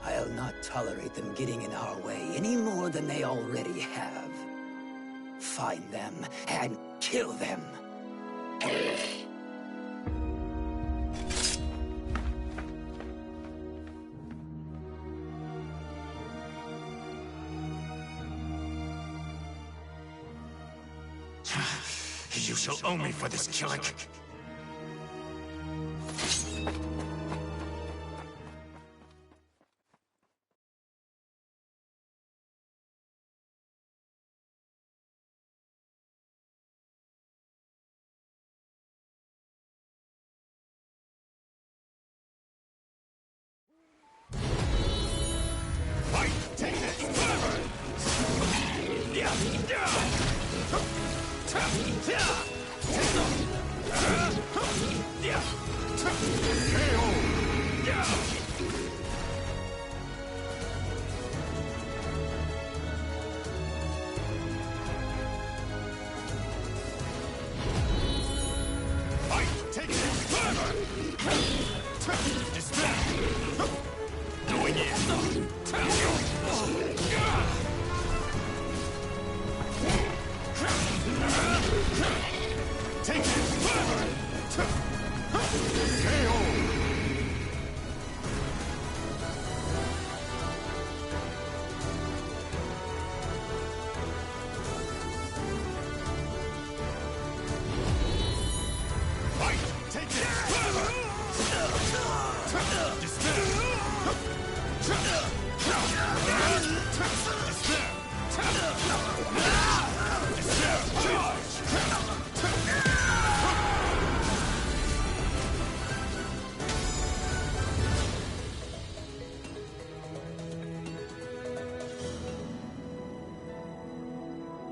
I'll not tolerate them getting in our way any more than they already have. Find them and kill them. You shall owe me for this killing.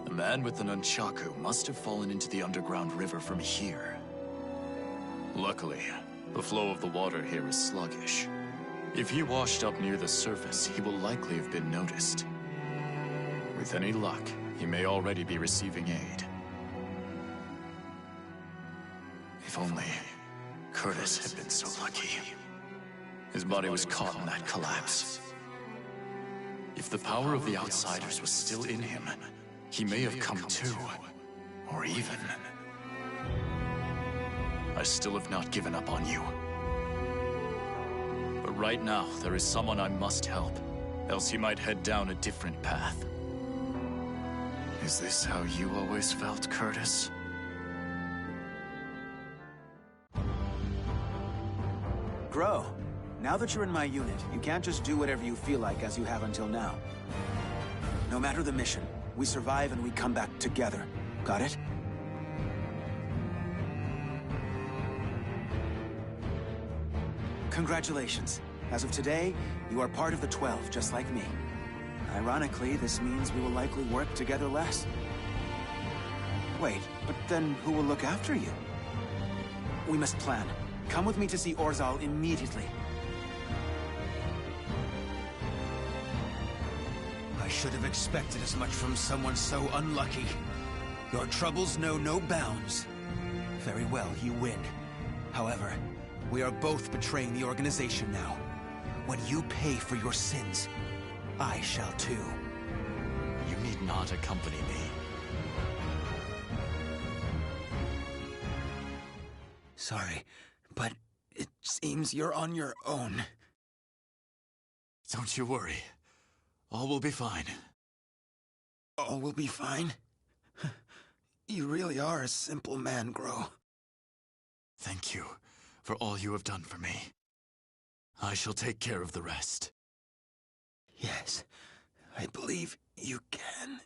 The man with the nunchaku must have fallen into the underground river from here. Luckily, the flow of the water here is sluggish. If he washed up near the surface, he will likely have been noticed. With any luck, he may already be receiving aid. If only Curtis had been so lucky. His body was caught in that collapse. If the power of the outsiders was still in him, he may have come to, or even... I still have not given up on you. But right now, there is someone I must help, else he might head down a different path. Is this how you always felt, Curtis? Grow. Now that you're in my unit, you can't just do whatever you feel like as you have until now. No matter the mission, we survive and we come back together. Got it? Congratulations. As of today, you are part of the 12, just like me. Ironically, this means we will likely work together less. Wait, but then who will look after you? We must plan. Come with me to see Orzal immediately. I should have expected as much from someone so unlucky. Your troubles know no bounds. Very well, you win. However, we are both betraying the organization now. When you pay for your sins, I shall too. You need not accompany me. Sorry, but it seems you're on your own. Don't you worry. All will be fine. All will be fine? You really are a simple man, Grow. Thank you for all you have done for me. I shall take care of the rest. Yes, I believe you can.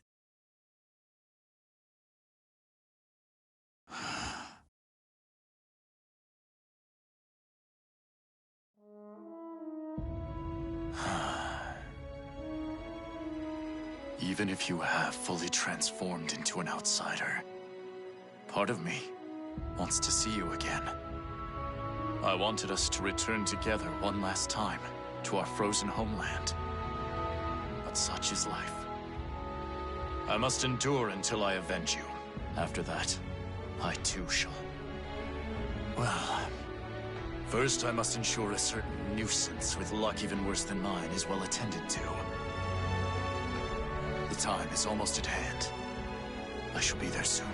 Even if you have fully transformed into an outsider, part of me wants to see you again. I wanted us to return together one last time to our frozen homeland. But such is life. I must endure until I avenge you. After that, I too shall. Well, first I must ensure a certain nuisance with luck even worse than mine is well attended to. The time is almost at hand. I shall be there soon.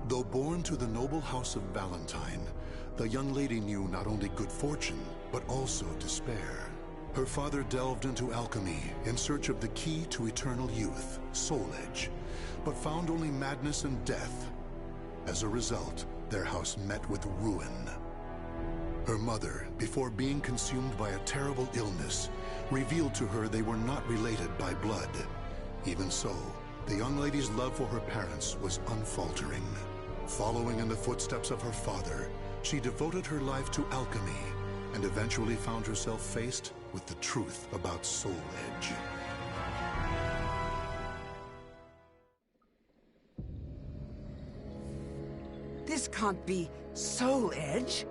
Though born to the noble house of Valentine, the young lady knew not only good fortune, but also despair. Her father delved into alchemy in search of the key to eternal youth, Soul Edge, but found only madness and death. As a result, their house met with ruin. Her mother, before being consumed by a terrible illness, revealed to her they were not related by blood. Even so, the young lady's love for her parents was unfaltering. Following in the footsteps of her father, she devoted her life to alchemy and eventually found herself faced with the truth about Soul Edge. This can't be Soul Edge.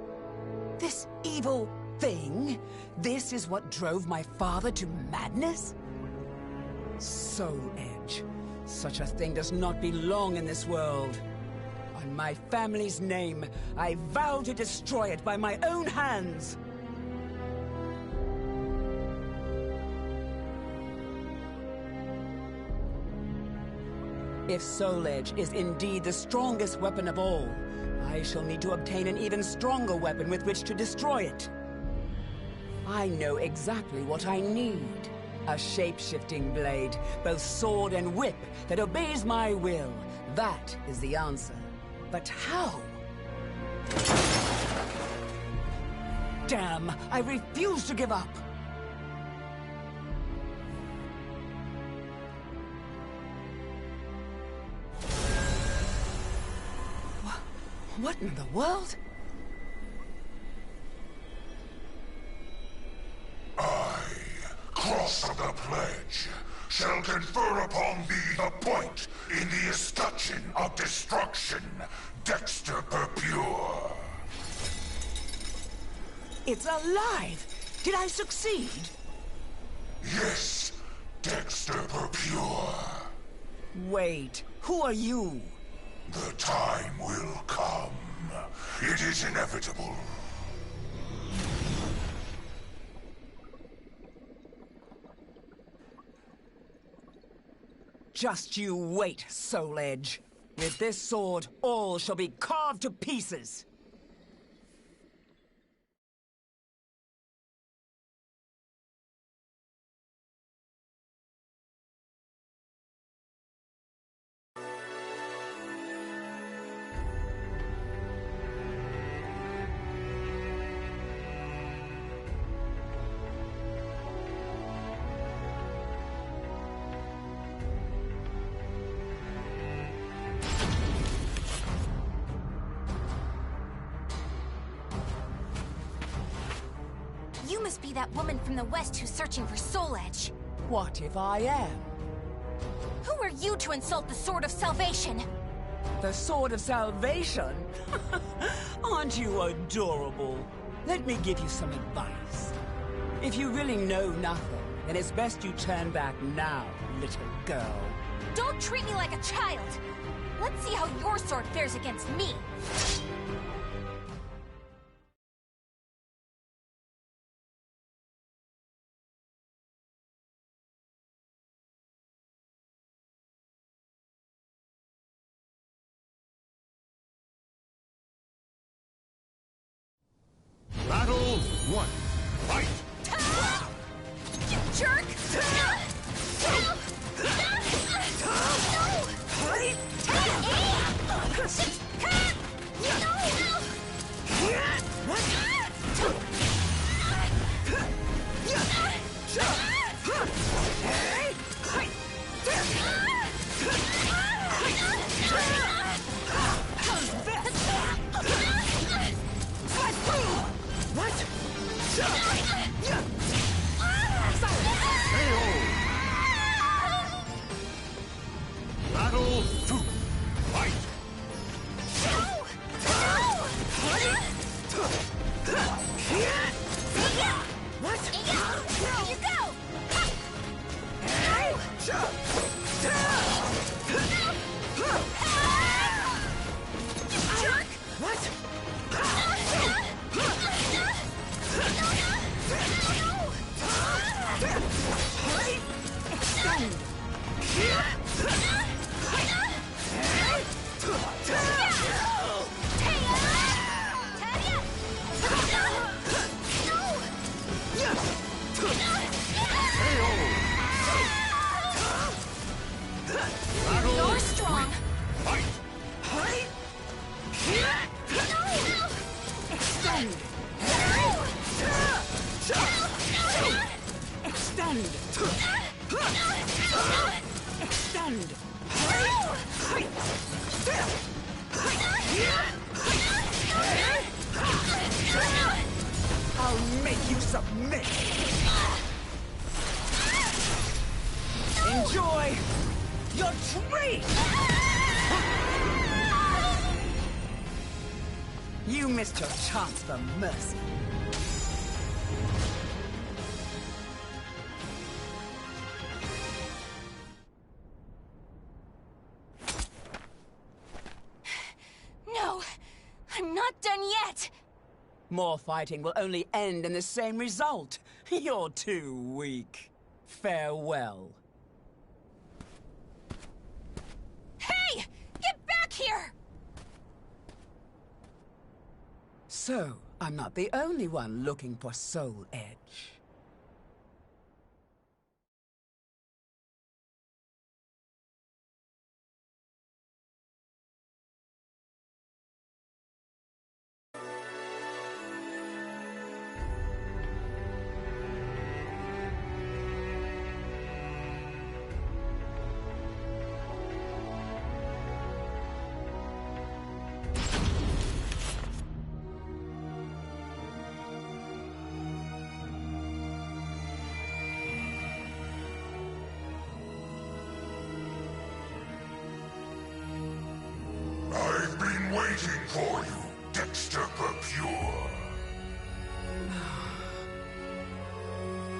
This evil thing. This is what drove my father to madness? Soul Edge. Such a thing does not belong in this world. On my family's name, I vow to destroy it by my own hands. If Soul Edge is indeed the strongest weapon of all, I shall need to obtain an even stronger weapon with which to destroy it. I know exactly what I need. A shape-shifting blade, both sword and whip, that obeys my will. That is the answer. But how? Damn, I refuse to give up! What in the world? I, Cross of the Pledge, shall confer upon thee the point in the escutcheon of destruction, Dexter Purpure. It's alive! Did I succeed? Yes, Dexter Purpure. Wait, who are you? The time will come. It is inevitable. Just you wait, Soul Edge. With this sword, all shall be carved to pieces. that woman from the West who's searching for Soul Edge. What if I am? Who are you to insult the Sword of Salvation? The Sword of Salvation? Aren't you adorable? Let me give you some advice. If you really know nothing, then it's best you turn back now, little girl. Don't treat me like a child! Let's see how your sword fares against me! Battle 1. Fight! You jerk! Battle 2. Fight! What? Here you go! You jerk! What? You're strong. Extend! Extend! Extend! I'll make you submit! Enjoy your treat! You missed your chance for mercy. No, I'm not done yet. More fighting will only end in the same result. You're too weak. Farewell. Hey! Get back here! So, I'm not the only one looking for Soul Edge. I've been waiting for you, Dexter Pure.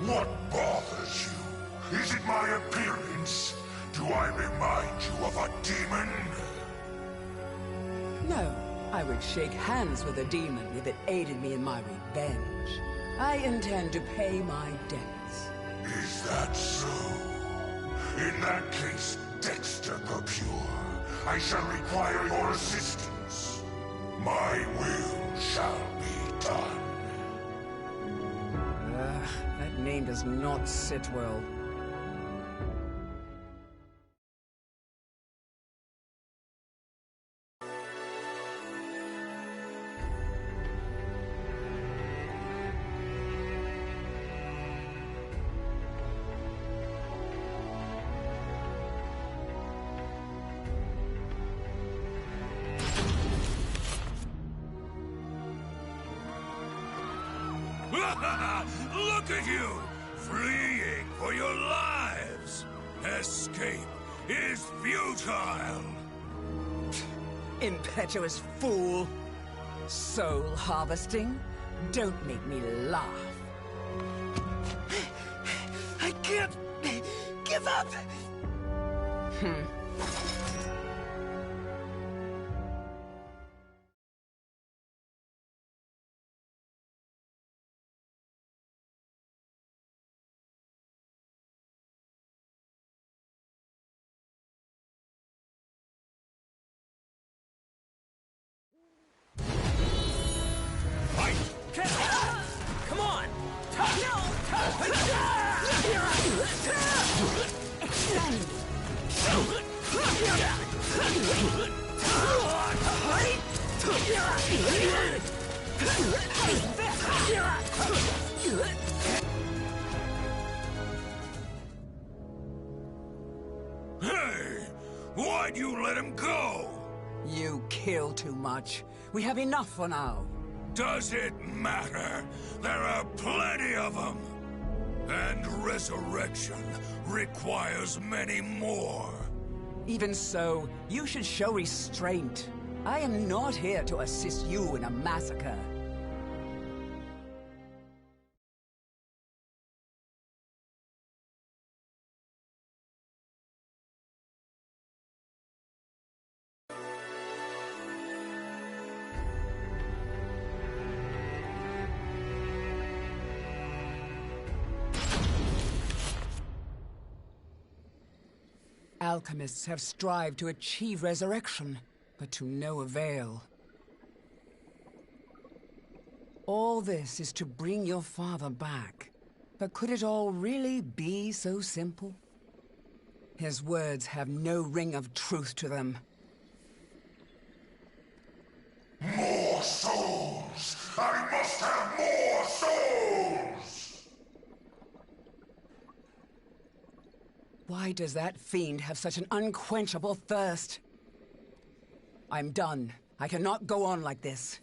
What bothers you? Is it my appearance? Do I remind you of a demon? No, I would shake hands with a demon if it aided me in my revenge. I intend to pay my debts. Is that so? In that case, Dexter Pure, I shall require your assistance. My will shall be done. That name does not sit well. Look at you! Fleeing for your lives! Escape is futile! Impetuous fool! Soul harvesting? Don't make me laugh. I can't give up! Come on! Hey! Why'd you let him go? You kill too much. We have enough for now. Does it matter? There are plenty of them! And resurrection requires many more. Even so, you should show restraint. I am not here to assist you in a massacre. Alchemists have strived to achieve resurrection, but to no avail. All this is to bring your father back. But could it all really be so simple? His words have no ring of truth to them. More souls! I must have more souls! Why does that fiend have such an unquenchable thirst? I'm done. I cannot go on like this.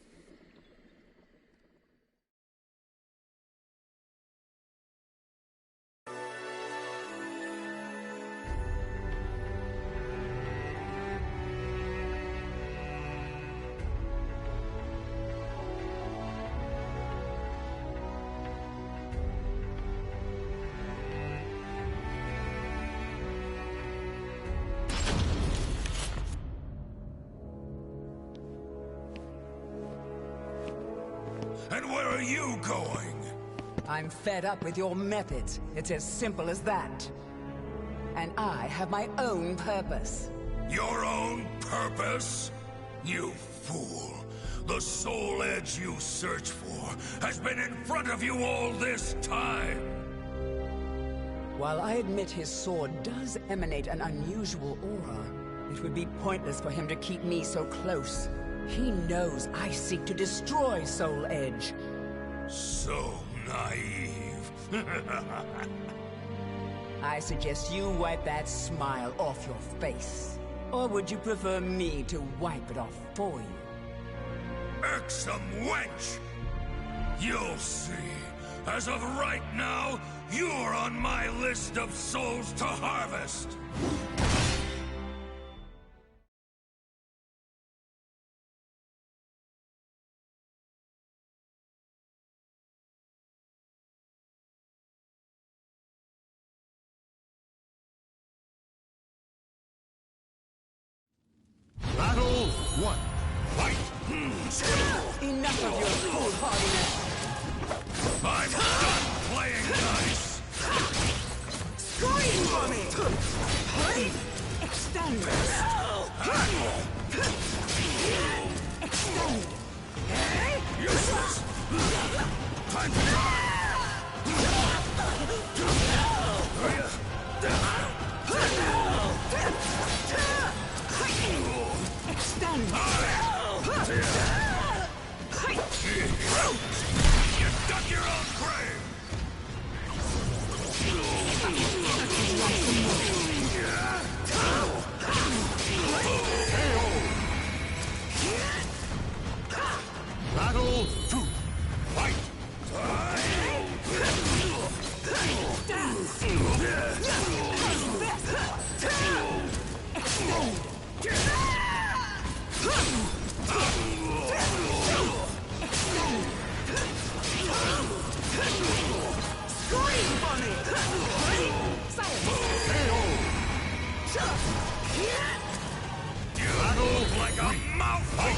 And where are you going? I'm fed up with your methods. It's as simple as that. And I have my own purpose. Your own purpose? You fool. The soul edge you search for has been in front of you all this time. While I admit his sword does emanate an unusual aura, it would be pointless for him to keep me so close. He knows I seek to destroy Soul Edge. So naive. I suggest you wipe that smile off your face. Or would you prefer me to wipe it off for you? Irksome wench! You'll see. As of right now, you're on my list of souls to harvest. Battle 1. Fight! Enough of your foolhardiness! I'm done playing nice! Scream for me! Extend! Extend! Useless! Time to die! Extend! You dug your own grave! Battle 2. Fight! like a mouthful!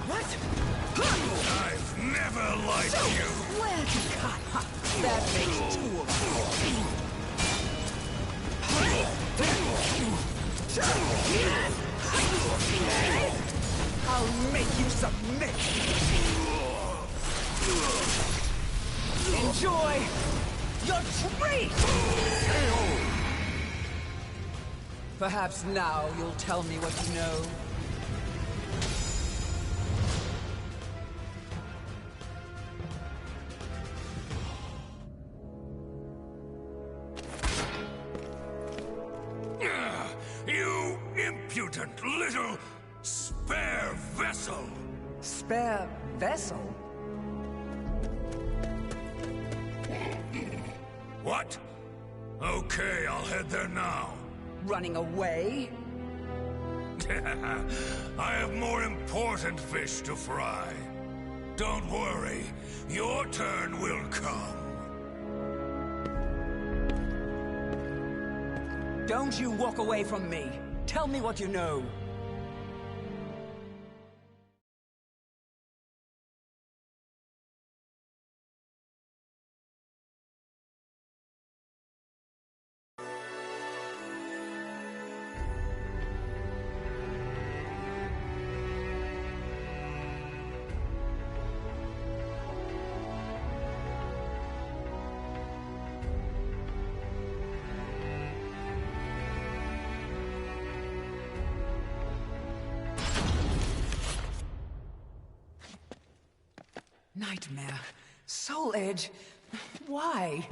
What? I've never liked you! Where to cut? That makes two of I'll make you submit! Enjoy your treat! Perhaps now you'll tell me what you know. You impudent little spare vessel! Spare vessel? What? Okay, I'll head there now. Running away? I have more important fish to fry. Don't worry, your turn will come. Don't you walk away from me. Tell me what you know. Nightmare. Soul Edge. Why?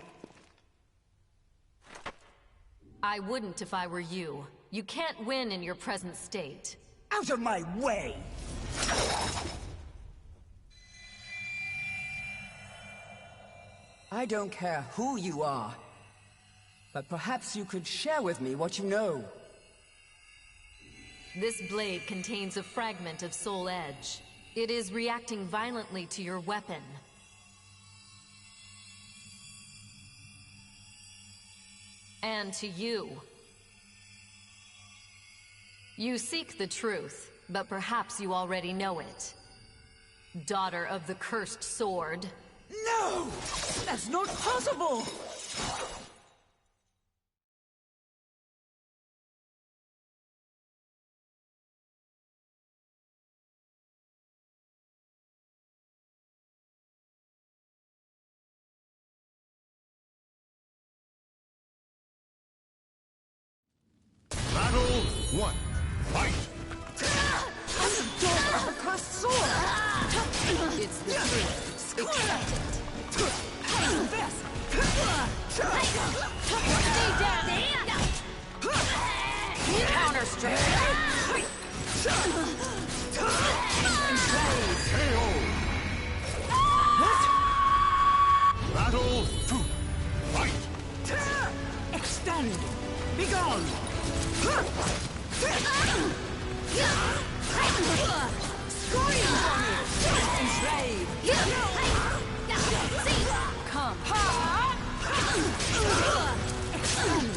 I wouldn't if I were you. You can't win in your present state. Out of my way! I don't care who you are, but perhaps you could share with me what you know. This blade contains a fragment of Soul Edge. It is reacting violently to your weapon. And to you. You seek the truth, but perhaps you already know it. Daughter of the cursed sword. No! That's not possible! Battle 1. Fight! I'm the daughter of the cursed sword! It's the truth. Accept it. Counter strike. Battle 2. Fight! Extend! Begone! Scream for me! Enslave! Come. Extend!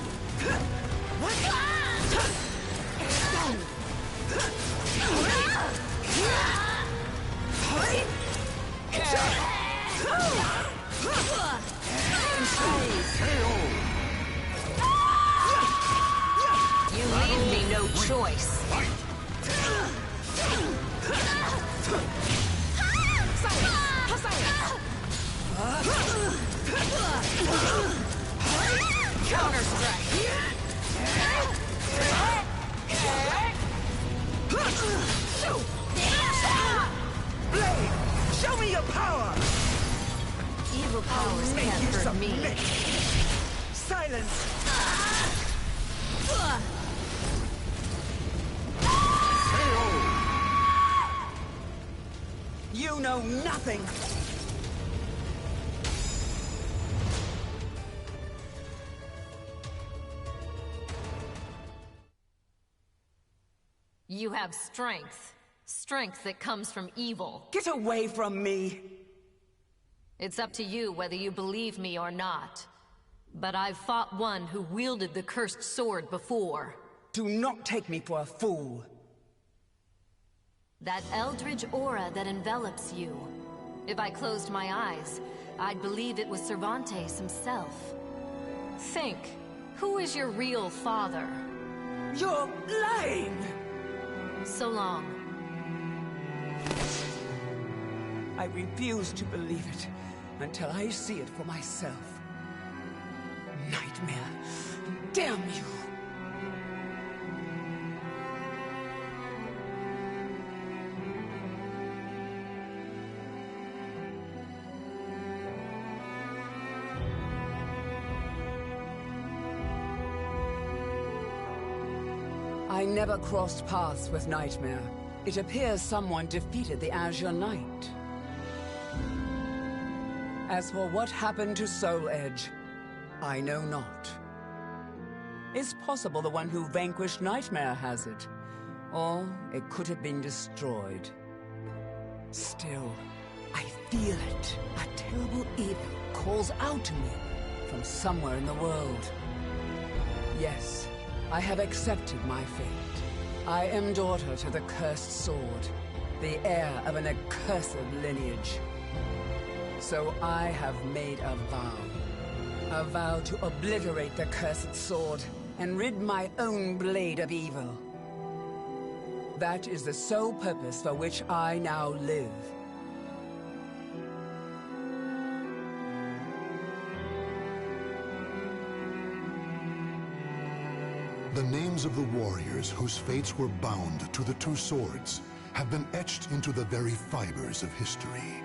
What? Extend! You leave me no choice. Counter strike. Blade, show me your power! Evil powers can't hurt me. Silence! You know nothing! You have strength. Strength that comes from evil. Get away from me! It's up to you whether you believe me or not. But I've fought one who wielded the cursed sword before. Do not take me for a fool. That eldritch aura that envelops you. If I closed my eyes, I'd believe it was Cervantes himself. Think, who is your real father? You're lying! So long. I refuse to believe it until I see it for myself. Nightmare. Damn you! I never crossed paths with Nightmare. It appears someone defeated the Azure Knight. As for what happened to Soul Edge, I know not. It's possible the one who vanquished Nightmare has it, or it could have been destroyed. Still, I feel it. A terrible evil calls out to me from somewhere in the world. Yes, I have accepted my fate. I am daughter to the cursed sword, the heir of an accursed lineage. So I have made a vow to obliterate the cursed sword and rid my own blade of evil. That is the sole purpose for which I now live. The names of the warriors whose fates were bound to the two swords have been etched into the very fibers of history.